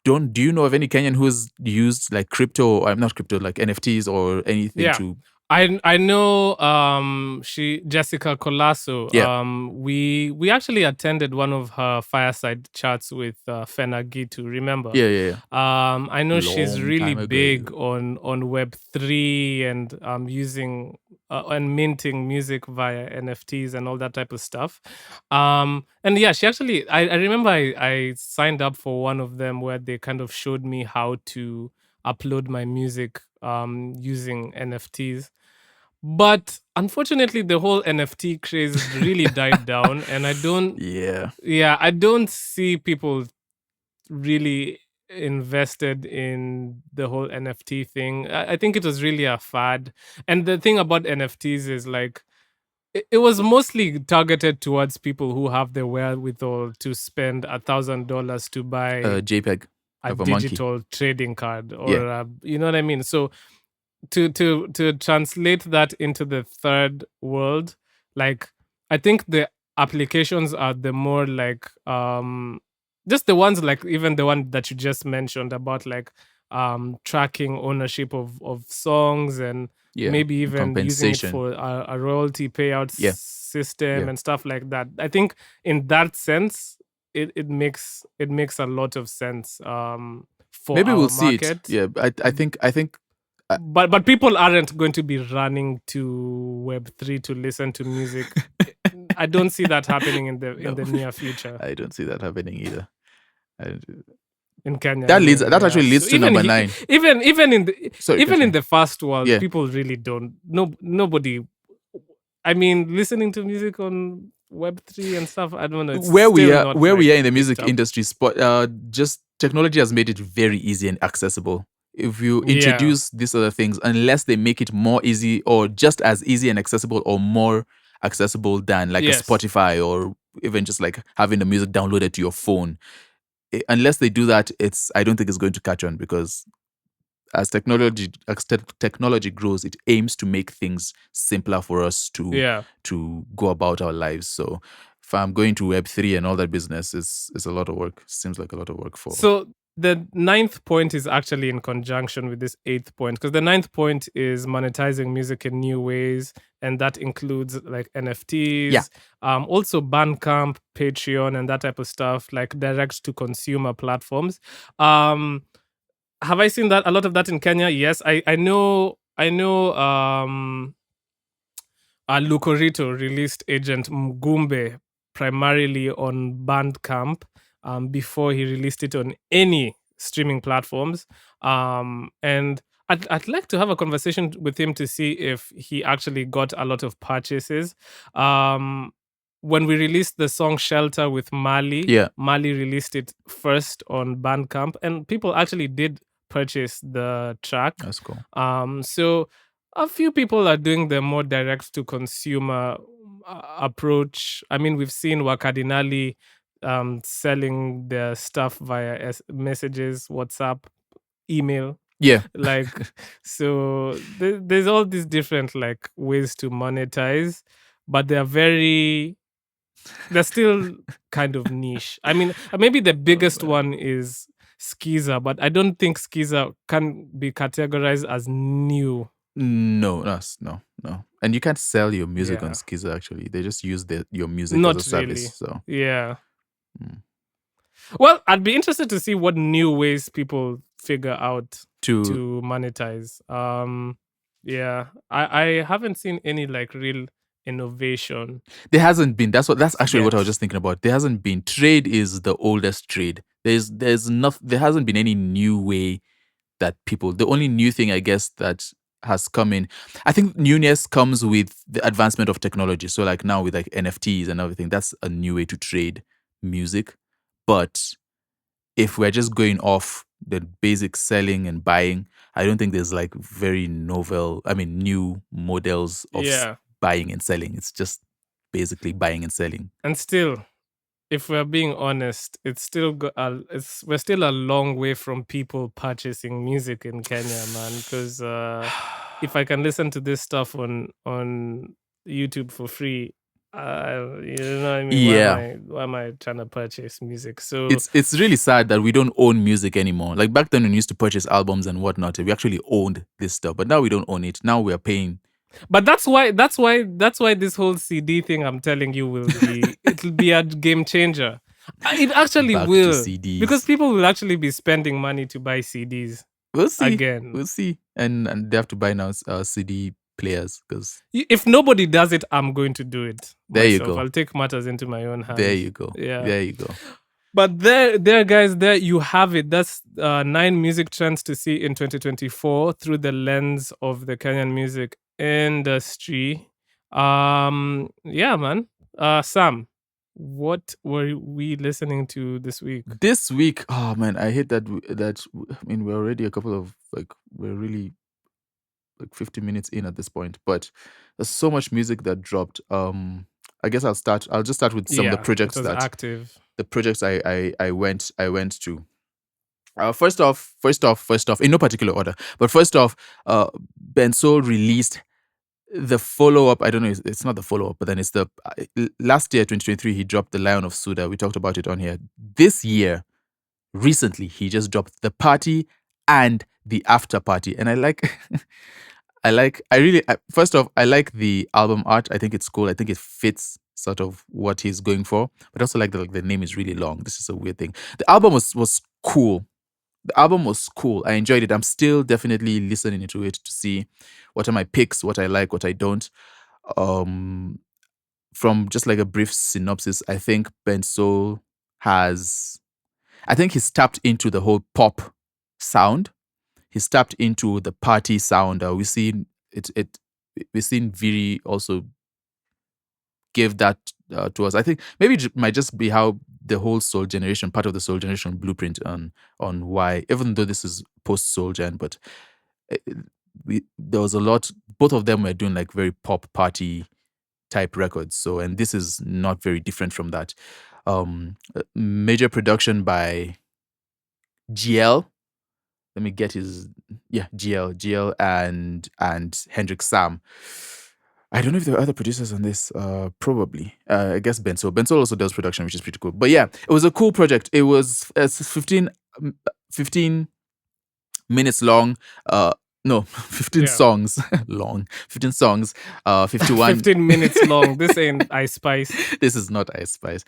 do you know of any Kenyan who's used like not crypto, like NFTs or anything to... I know Jessica Colasso. Yeah. We actually attended one of her fireside chats with Fena Gitu, remember? Yeah. I know she's Long really time ago. big on Web3 and using and minting music via NFTs and all that type of stuff. And yeah, she actually I remember I signed up for one of them where they kind of showed me how to upload my music using NFTs. But unfortunately, the whole NFT craze really died down, and I don't see people really invested in the whole NFT thing. I think it was really a fad. And the thing about NFTs is like it was mostly targeted towards people who have the wherewithal to spend $1,000 to buy JPEG a of a monkey. digital trading card, or Yeah. you know what I mean. So to translate that into the third world, like I think the applications are the more like just the ones like even the one that you just mentioned about like tracking ownership of songs, and Yeah. maybe even using it Compensation. for a royalty payout Yeah. system Yeah. and stuff like that. I think in that sense it makes a lot of sense for Maybe our we'll see it. market. Yeah. I think But people aren't going to be running to Web3 to listen to music. I don't see that happening in No. the near future I don't see that happening either. in Kenya. That leads. anyway, That yeah. actually leads So to number 9. even in the Sorry, even in continue. the first world, Yeah. people really don't. Nobody. I mean, listening to music on Web3 and stuff. I don't know. It's Where we still are, not where we like are in the music picked up. industry, just technology has made it very easy and accessible. If you Yeah. introduce these other things, unless they make it more easy or just as easy and accessible or more accessible than like Yes. a Spotify or even just like having the music downloaded to your phone, unless they do that, I don't think it's going to catch on, because as technology grows, it aims to make things simpler for us to go about our lives. So if I'm going to Web3 and all that business, it's a lot of work. Seems like a lot of work for. So the 9th point is actually in conjunction with this 8th point, because the 9th point is monetizing music in new ways, and that includes like NFTs, also Bandcamp, Patreon, and that type of stuff, like direct to consumer platforms. Have I seen that a lot of that in Kenya? Yes, I know. Lukorito released Agent Mgumbe primarily on Bandcamp before he released it on any streaming platforms. And I'd like to have a conversation with him to see if he actually got a lot of purchases. When we released the song Shelter with Mali, Mali released it first on Bandcamp, and people actually did purchase the track. That's cool. So a few people are doing the more direct to consumer approach. I mean, we've seen Wakadinali selling their stuff via messages, WhatsApp, email. Yeah. Like, so there's all these different like ways to monetize, but they're still kind of niche. I mean, maybe the biggest one is Skiza, but I don't think Skiza can be categorized as new. No. And you can't sell your music on Skiza, actually. They just use your music as a service. Really. So yeah. Well, I'd be interested to see what new ways people figure out to monetize. Yeah. I haven't seen any like real innovation. There hasn't been. That's actually what I was just thinking about. There hasn't been. Trade is the oldest trade. There hasn't been any new way that people. The only new thing, I guess, that has come in, I think newness comes with the advancement of technology. So like now with like NFTs and everything, that's a new way to trade music. But if we're just going off the basic selling and buying, I don't think there's like very new models of buying and selling. It's just basically buying and selling. And still, if we're being honest, it's still we're still a long way from people purchasing music in Kenya, man. Because if I can listen to this stuff on YouTube for free, you know what I mean? Yeah. Why am I trying to purchase music? So it's really sad that we don't own music anymore. Like back then, when we used to purchase albums and whatnot, we actually owned this stuff. But now we don't own it. Now we are paying. But that's why this whole CD thing I'm telling you it'll be a game changer. It actually will, because people will actually be spending money to buy CDs. We'll see. Again. We'll see. And they have to buy now CD players, because if nobody does it, I'm going to do it. There you go. I'll take matters into my own hands. There you go. Yeah. There you go. But there, guys, there you have it. That's 9 music trends to see in 2024 through the lens of the Kenyan music industry. Yeah, man. Sam, what were we listening to this week? This week, oh man, I hate that. We're already a couple of we're really like 50 minutes in at this point, but there's so much music that dropped. I guess I'll just start with some of the Yeah, it projects was active. I went to. First off, in no particular order, but first off, Bensoul released the follow-up. I don't know, it's not the follow-up, but then it's the last year, 2023, he dropped The Lion of Suda. We talked about it on here. This year, recently, he just dropped The Party and The After Party. And I like first off, I like the album art. I think it's cool. I think it fits sort of what he's going for, but also like the name is really long. This is a weird thing. The album was cool. The album was cool. I enjoyed it. I'm still definitely listening to it to see what are my picks, what I like, what I don't. From just like a brief synopsis, I think Bensoul he's tapped into the whole pop sound. He's tapped into the party sound. We've seen Viri also give that to us. I think maybe it might just be how the whole Soul Generation, part of the Soul Generation blueprint on why, even though this is post Soul Gen, but there was a lot. Both of them were doing like very pop party type records. So, and this is not very different from that. Major production by GL. Let me get GL and Hendrik Sam. I don't know if there are other producers on this. Probably. I guess Bensoul. Bensoul also does production, which is pretty cool. But yeah, it was a cool project. It was 15 minutes long. No, 15 songs long. 15 songs. 51. 15 minutes long. This ain't Ice Spice. This is not Ice Spice.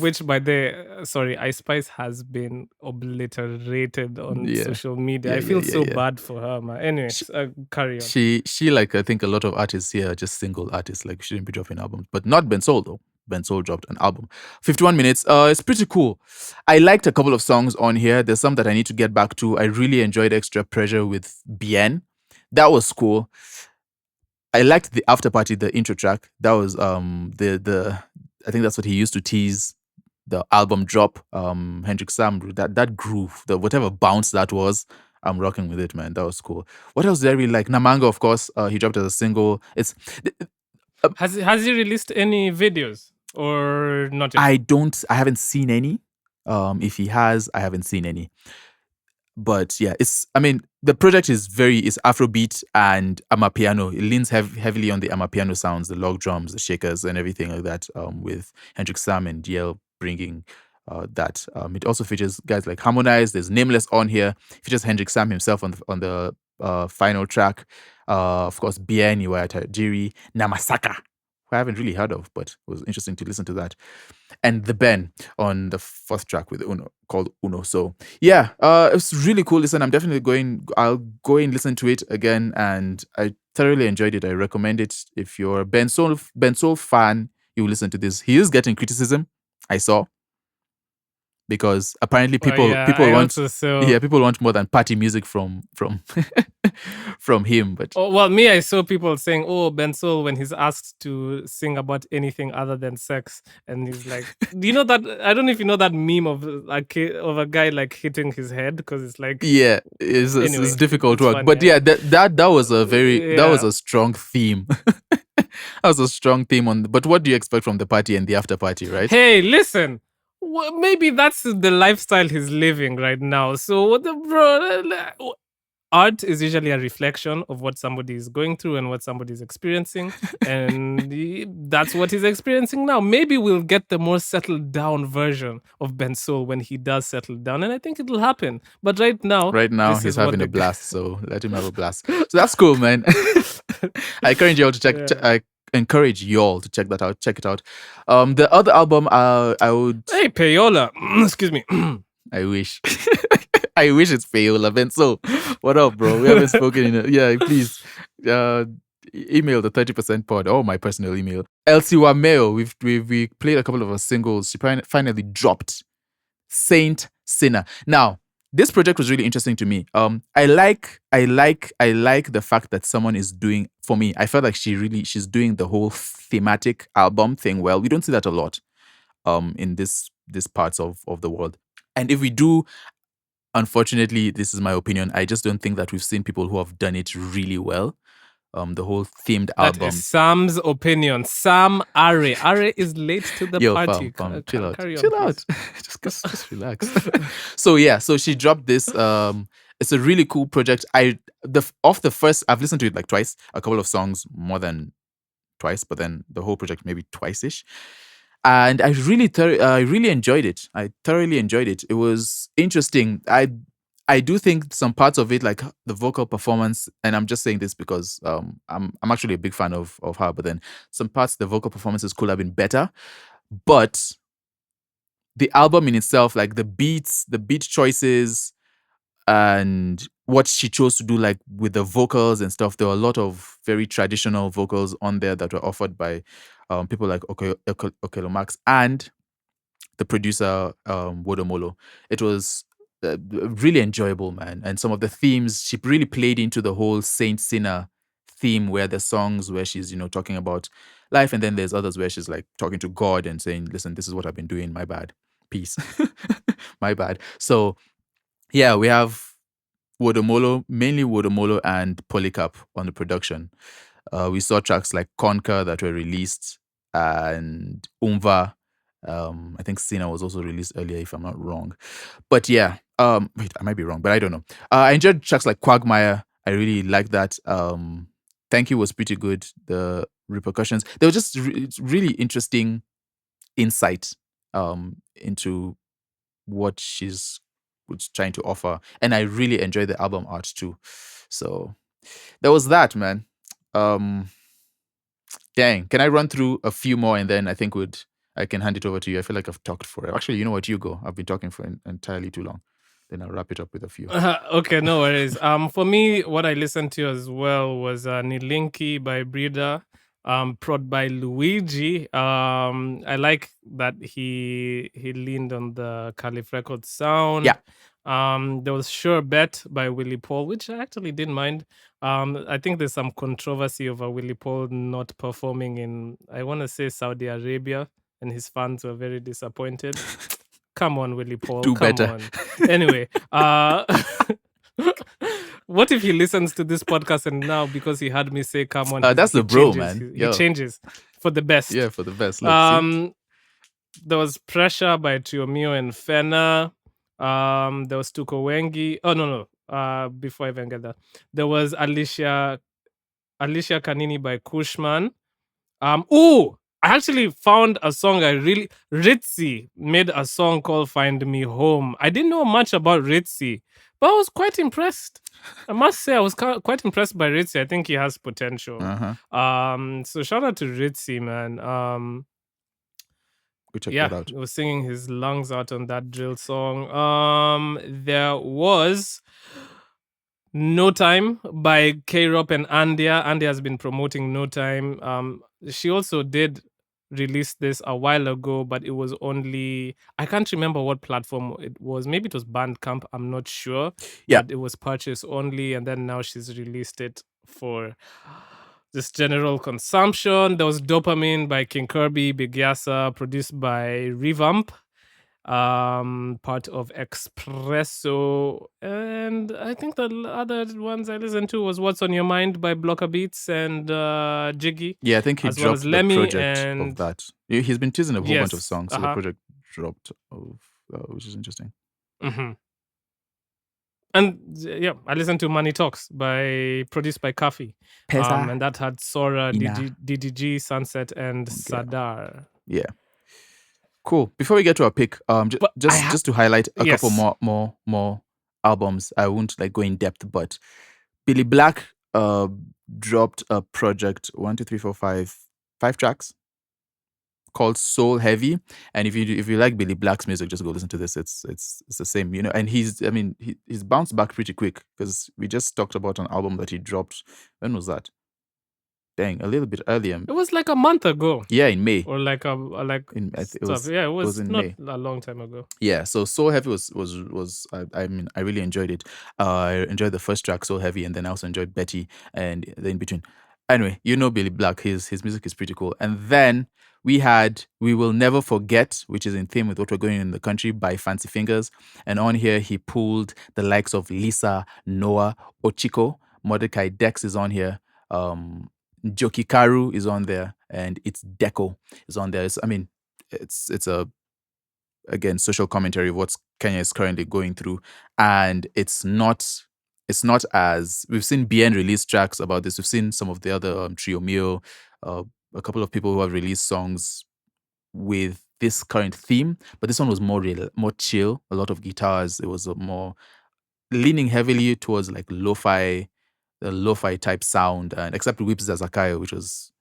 Which Ice Spice has been obliterated on social media. I feel so bad for her, man. Anyways, carry on. She like, I think a lot of artists here are just single artists. Like, she didn't be dropping albums, but not Bensoul though. Bensoul dropped an album. 51 minutes. It's pretty cool. I liked a couple of songs on here. There's some that I need to get back to. I really enjoyed Extra Pressure with Bien. That was cool. I liked the After Party, the intro track. That was the I think that's what he used to tease the album drop. Hendrik Sam, that groove, the whatever bounce that was, I'm rocking with it, man. That was cool. What else did I really like? Namango, of course. He dropped as a single. It's has he released any videos or not yet? I haven't seen any. If he has, I haven't seen any. But yeah, the project is Afrobeat and Amapiano. It leans heavily on the Amapiano sounds, the log drums, the shakers, and everything like that. With Hendrik Sam and DL bringing that. It also features guys like Harmonize. There's Nameless on here. It features Hendrik Sam himself on the final track. Of course, Bien, Tajiri, Namasaka, who I haven't really heard of, but it was interesting to listen to that. And The Ben on the fourth track with called Uno. So yeah, it's really cool. Listen, I'm definitely I'll go and listen to it again, and I thoroughly enjoyed it. I recommend it. If you're a Bensoul fan, you will listen to this. He is getting criticism, I saw, because apparently people want more than party music from from him. But I saw people saying, Bensoul, when he's asked to sing about anything other than sex, and he's like, do you know that? I don't know if you know that meme of a guy like hitting his head, because it's like, it's difficult work. Funny, but that was a that was a strong theme. That was a strong theme but what do you expect from the party and the after party, right? Hey, listen. Well, maybe that's the lifestyle he's living right now. So, art is usually a reflection of what somebody is going through and what somebody is experiencing. And that's what he's experiencing now. Maybe we'll get the more settled down version of Bensoul when he does settle down. And I think it'll happen. But right now he's having a blast. So let him have a blast. So that's cool, man. I encourage you all to check. Encourage y'all to check that out. Check it out. The other album, I would. Hey, Payola. Excuse me. I wish. I wish it's Payola. Bensoul, what up, bro? We haven't spoken please. Email the 30% pod or my personal email. Elsy Wameyo. We played a couple of her singles. She finally dropped Saint Sinner. Now, this project was really interesting to me. I like the fact that someone is doing, for me, I felt like she's doing the whole thematic album thing well. We don't see that a lot in this parts of the world. And if we do, unfortunately, this is my opinion. I just don't think that we've seen people who have done it really well. The whole themed That is albums. Sam's opinion. Sam Are. Are is late to the Yo, party. fam, chill out. Carry on, Chill please. out. just relax. So she dropped this. It's a really cool project. Off the first, I've listened to it like twice, a couple of songs more than twice, but then the whole project maybe twice-ish. And I really enjoyed it. I thoroughly enjoyed it. It was interesting. I do think some parts of it, like the vocal performance, and I'm just saying this because I'm actually a big fan of her, but then some parts the vocal performances could have been better. But the album in itself, like the beats, the beat choices, and what she chose to do, like with the vocals and stuff, there were a lot of very traditional vocals on there that were offered by people like Okelo Max and the producer Wodomolo. It was really enjoyable, man. And some of the themes, she really played into the whole saint sinner theme, where the songs where she's talking about life, and then there's others where she's like talking to God and saying, listen, this is what I've been doing, my bad, peace. My bad. So yeah, we have mainly Wodomolo and Polycarp on the production. We saw tracks like Conquer that were released, and Umva. I think Sina was also released earlier, if I'm not wrong. But yeah, wait, I might be wrong, but I don't know. I enjoyed tracks like Quagmire. I really liked that. Thank You was pretty good. The repercussions, they were just really interesting insight into what she's trying to offer, and I really enjoyed the album art too. So there was that, man. Dang, can I run through a few more and then I can hand it over to you? I feel like I've talked forever. Actually, you know what? You go. I've been talking for entirely too long. Then I'll wrap it up with a few. Okay, no worries. For me, what I listened to as well was Nilinki by Brida, prod by Luigi. I like that he leaned on the Caliph Records sound. Yeah. There was Sure Bet by Willie Paul, which I actually didn't mind. I think there's some controversy over Willie Paul not performing in, I want to say, Saudi Arabia, and his fans were very disappointed. Come on, Willie Paul. Do come better. on. Anyway, what if he listens to this podcast and now, because he heard me say "come on," That's he the bro, changes, man. He changes for the best. Yeah, for the best. Look, see? There was Pressure by Triomio and Fena. There was Tuko Wengi. Oh no. Before I even get that, there was Alicia Kanini by Kushman. I actually found a song Ritzy made a song called Find Me Home. I didn't know much about Ritzy, but I was quite impressed. I must say I was quite impressed by Ritzy. I think he has potential. So shout out to Ritzy, man. Go check that out. He was singing his lungs out on that drill song. There was No Time by K-Rop and Andia. Andia has been promoting No Time. She also did release this a while ago, but it was only, I can't remember what platform it was. Maybe it was Bandcamp, I'm not sure. Yeah. But it was purchase only, and then now she's released it for just general consumption. There was Dopamine by King Kirby, Big Yasa, produced by Revamp. Part of Espresso, and I think the other ones I listened to was What's on Your Mind by Blocker Beats and Jiggy. Yeah, I think he as dropped well as the Lemmy project and of that. He's been teasing a whole bunch of Yes, songs, so the project dropped, which is interesting. And yeah, I listened to Money Talks produced by Kafi, and that had Sora, DDG, Sunset, and Sadar. Yeah. Cool. Before we get to our pick, just to highlight a couple more albums. I won't go in depth, but Billy Black dropped a project 5 tracks called Soul Heavy. And if you like Billy Black's music, just go listen to this. It's the same, and he's bounced back pretty quick, because we just talked about an album that he dropped. When was that? Dang, a little bit earlier. It was like a month ago. Yeah, in May. Or it was in not May. a long time ago. Yeah, so Soul Heavy was I really enjoyed it. I enjoyed the first track, Soul Heavy, and then I also enjoyed Betty and the in between. Anyway, you know Billy Black. His music is pretty cool. And then we had We Will Never Forget, which is in theme with what we're going in the country, by Fancy Fingers. And on here, he pulled the likes of Lisa, Noah, Ochiko, Mordecai Dex is on here. Joki Karu is on there, and It's Deco is on there. It's a, again, social commentary of what Kenya is currently going through, and it's not as we've seen BN release tracks about this. We've seen some of the other Trio Mio, a couple of people who have released songs with this current theme, but this one was more more chill. A lot of guitars. It was more leaning heavily towards like the lo-fi type sound, and except Whips Zazakayo, which was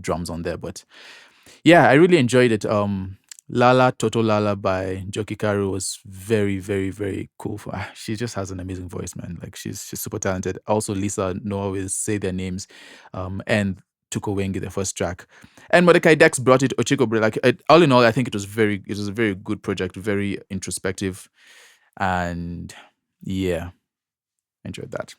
drums on there. But yeah, I really enjoyed it. Lala Toto Lala by Joki Karu was very, very, very cool. She just has an amazing voice, man. Like she's super talented. Also, Lisa, Noah will say their names, and Tuko Wengi, the first track, and Mordecai Dex brought it. Ochiko, all in all, I think it was a very good project, very introspective, and yeah, enjoyed that.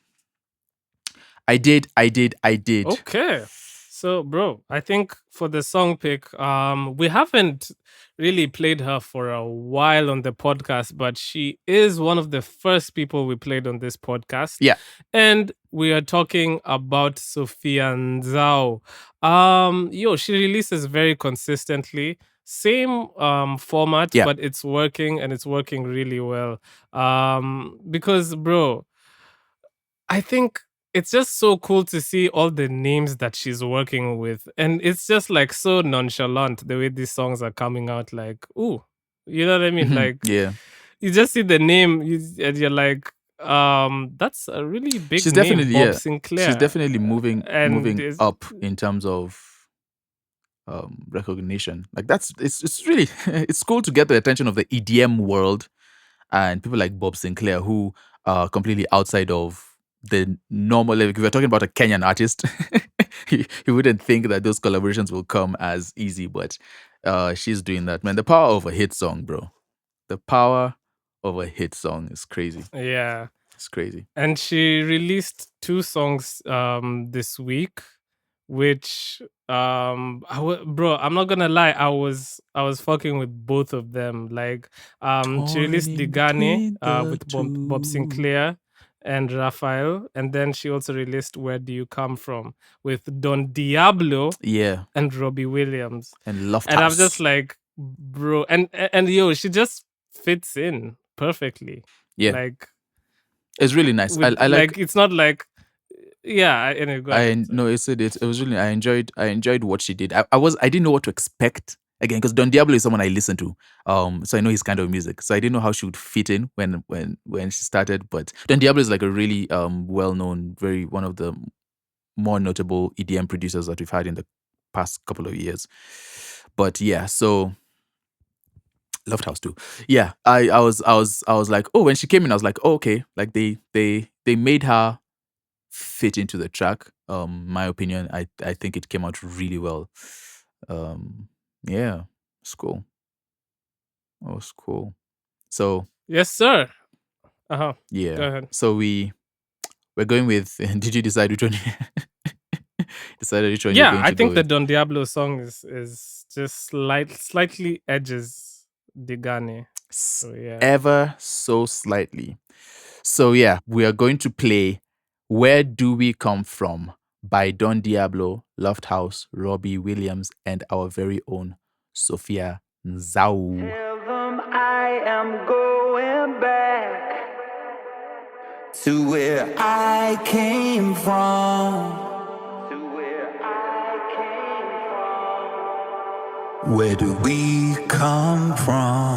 I did. Okay. So, bro, I think for the song pick, we haven't really played her for a while on the podcast, but she is one of the first people we played on this podcast. Yeah. And we are talking about Sofiya Nzau. She releases very consistently. Same format, Yeah. but it's working, and it's working really well. Because, bro, I think it's just so cool to see all the names that she's working with. And it's just like so nonchalant the way these songs are coming out. Like, ooh, you know what I mean? Like, yeah, you just see the name and you're like, that's a really big she's name, definitely Bob Sinclair. She's definitely moving And up in terms of recognition. Like it's really it's cool to get the attention of the EDM world and people like Bob Sinclair, who are completely outside of the normal. Like, if we're talking about a Kenyan artist, you wouldn't think that those collaborations will come as easy, but she's doing that, man. The power of a hit song, bro. The power of a hit song is crazy. Yeah. It's crazy. And she released 2 songs this week, which bro, I'm not gonna lie, I was fucking with both of them. Like she released Digane with Bob Sinclair and Raphael, and then she also released Where Do You Come From with Don Diablo and Robbie Williams and Lufthaus. And I'm just like, bro, and yo, she just fits in perfectly. Yeah, like it's really nice. I like it's not like, yeah. It was really, I enjoyed what she did. I didn't know what to expect again, because Don Diablo is someone I listen to, so I know his kind of music. So I didn't know how she would fit in when she started. But Don Diablo is like a really well-known, one of the more notable EDM producers that we've had in the past couple of years. But yeah, so Lufthaus too. Yeah, I was like, oh, when she came in, I was like, oh, okay, like they made her fit into the track. My opinion, I think it came out really well. Yeah, it's cool. It was cool. So yes, sir. Yeah. Go ahead. So we're going with. Did you decide which one? Decided which one? Yeah, I think the Don Diablo song is just slightly edges Digane. So yeah, ever so slightly. So yeah, we are going to play "Where Do We Come From" by Don Diablo, Lufthaus, Robbie Williams, and our very own Sofiya Nzau. Tell them I am going back to where I came from. Where do we come from?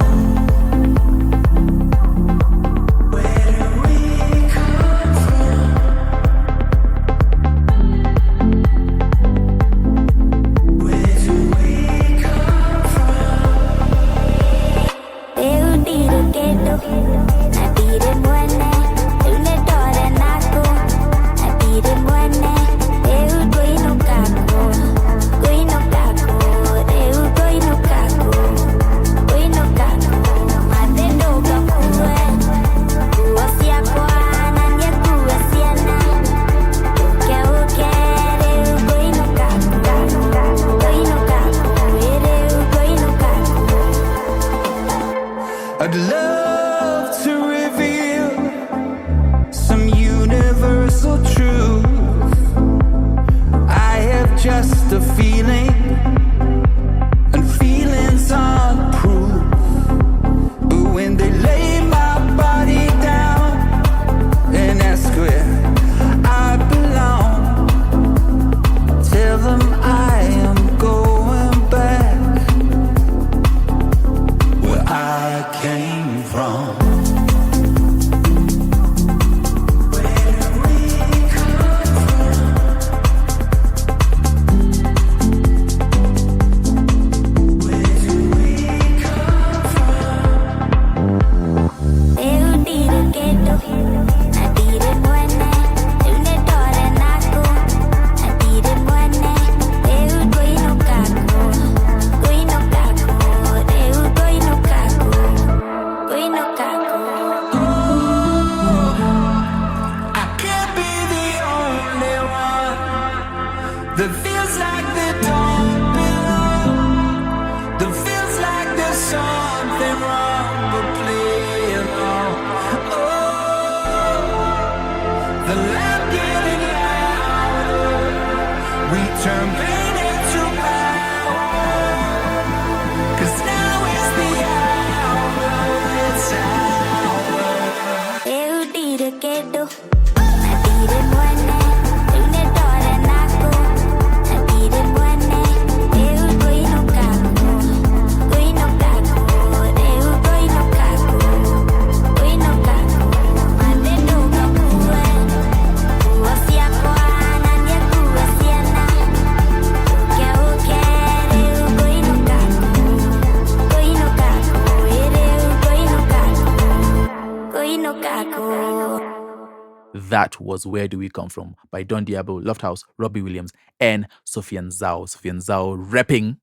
that was Where Do We Come From by Don Diablo, Lufthaus, Robbie Williams, and Sofiya Nzau. Sofiya Nzau repping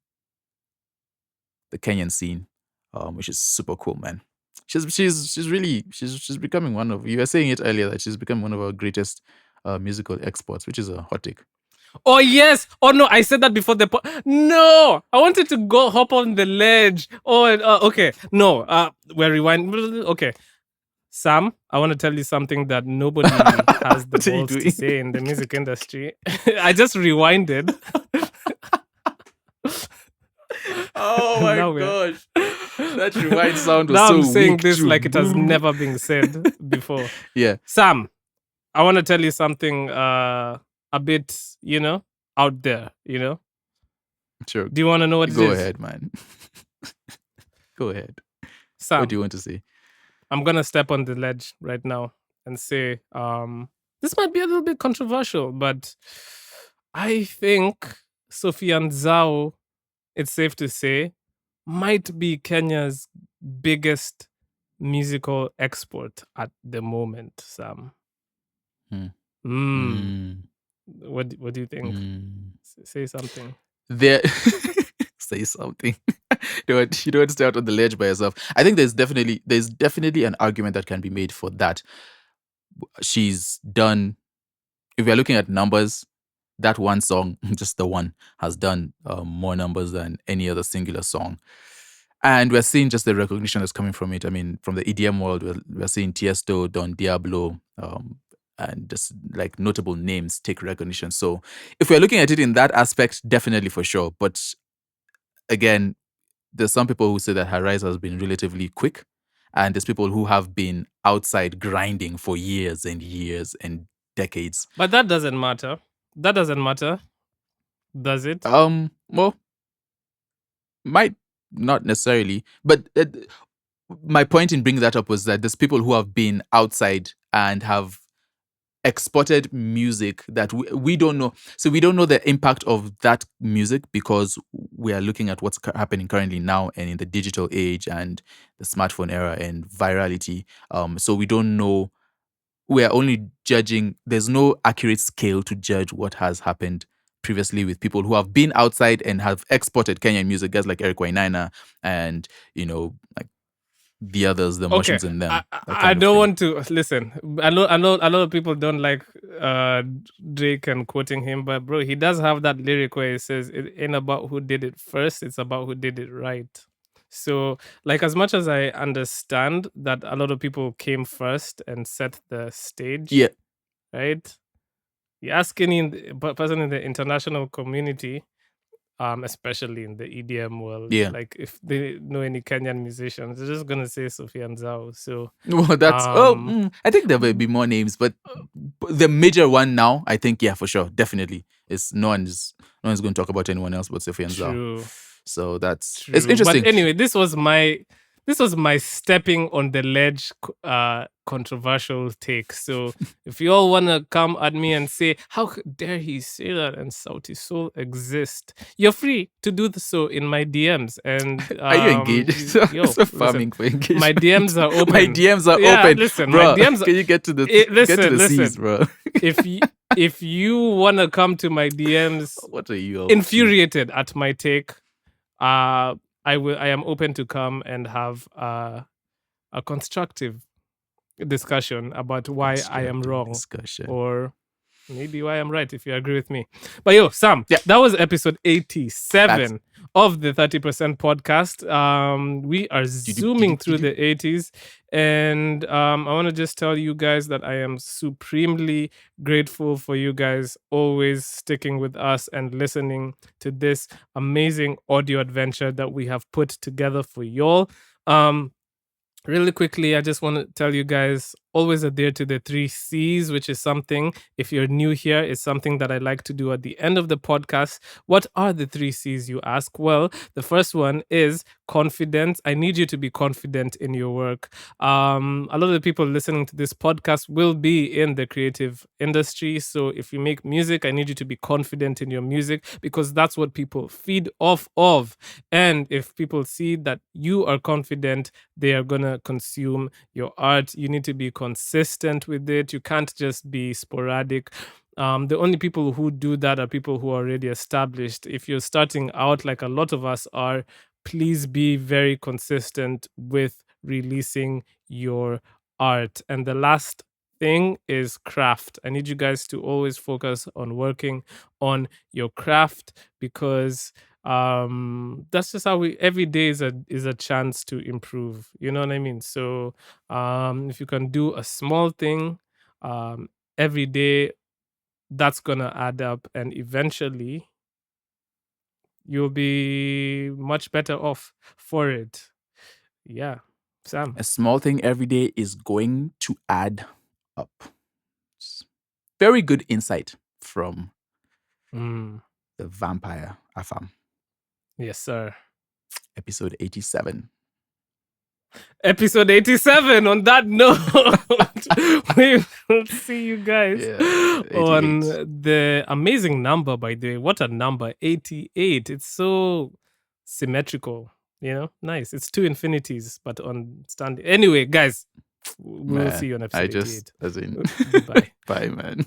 the Kenyan scene, which is super cool, man. She's becoming one of, you were saying it earlier, that she's becoming one of our greatest musical exports, which is a hot take. Oh yes! Oh no! I said that before the no! I wanted to go hop on the ledge. Oh, okay. No. We're rewind. Okay. Sam, I want to tell you something that nobody has the What are you balls to doing? say in the music industry. I just rewinded. Oh my Now gosh. That rewind sound was Now so I'm saying weak this too. like it has never been said before. Yeah, Sam, I want to tell you something a bit, out there, sure. Do you want to know what it Go is? ahead, man. Go ahead. Sam, What do you want to say? I'm going to step on the ledge right now and say this might be a little bit controversial, but I think Sofiya Nzau, it's safe to say, might be Kenya's biggest musical export at the moment, Sam. What do you think? Say something. There say something. You don't stay out on the ledge by yourself. I think there's definitely an argument that can be made for that. She's done, if we're looking at numbers, that one song, just the one, has done more numbers than any other singular song. And we're seeing just the recognition that's coming from it. I mean, from the EDM world, we're seeing Tiesto, Don Diablo, and just like notable names take recognition. So if we're looking at it in that aspect, definitely for sure. But again, there's some people who say that her rise has been relatively quick. And there's people who have been outside grinding for years and years and decades. But that doesn't matter. That doesn't matter. Does it? Well, might not necessarily. But my point in bringing that up was that there's people who have been outside and have exported music that we don't know. So we don't know the impact of that music because we are looking at what's happening currently now and in the digital age and the smartphone era and virality. So we don't know. We are only judging. There's no accurate scale to judge what has happened previously with people who have been outside and have exported Kenyan music, guys like Eric Wainaina and, like the others, the Mushrooms in them. I don't want to listen. I know a lot of people don't like Drake and quoting him, but bro, he does have that lyric where he says it ain't about who did it first, it's about who did it right. So, like, as much as I understand that a lot of people came first and set the stage, Yeah. right? You ask any person in the international community, especially in the EDM world, Yeah. like if they know any Kenyan musicians, they're just gonna say Sofiya Nzau. So, Well, that's I think there will be more names, but the major one now, I think, yeah, for sure, definitely, is no one's going to talk about anyone else but Sofiya Nzau. true. So that's True. it's interesting. But anyway, this was my stepping on the ledge controversial take. So if you all want to come at me and say, how dare he say that and Sauti Soul exist, you're free to do so in my DMs. And Are you engaged? So farming for engagement. My DMs are open. My DMs are Yeah, open. listen, bro, my DMs are- can you get to the C's, bro? if you want to come to my DMs What are you up to? infuriated at my take, I am open to come and have a constructive discussion about why I am wrong, Discussion. or maybe why I'm right if you agree with me. But yo, Sam, Yeah. that was episode 87 of the 30% podcast. We are zooming through the 80s, and I want to just tell you guys that I am supremely grateful for you guys always sticking with us and listening to this amazing audio adventure that we have put together for y'all. Really quickly, I just want to tell you guys, always adhere to the 3 C's, which is something, if you're new here, is something that I like to do at the end of the podcast. What are the 3 C's, you ask? Well, the first one is confidence. I need you to be confident in your work. A lot of the people listening to this podcast will be in the creative industry. So if you make music, I need you to be confident in your music, because that's what people feed off of. And if people see that you are confident, they are going to consume your art. You need to be confident consistent with it. You can't just be sporadic. The only people who do that are people who are already established. If you're starting out, like a lot of us are, please be very consistent with releasing your art. And the last thing is craft. I need you guys to always focus on working on your craft, because that's just how every day is a chance to improve, you know what I mean? So if you can do a small thing every day, that's gonna add up, and eventually you'll be much better off for it. Yeah. Sam. A small thing every day is going to add up. Very good insight from the vampire Afam. Yes, sir. Episode 87. Episode 87. On that note, we will see you guys on the amazing number, by the way. What a number, 88. It's so symmetrical, you know? Nice. It's two infinities, but on standing. Anyway, guys, we'll see you on episode 88. As in, Bye. bye, man.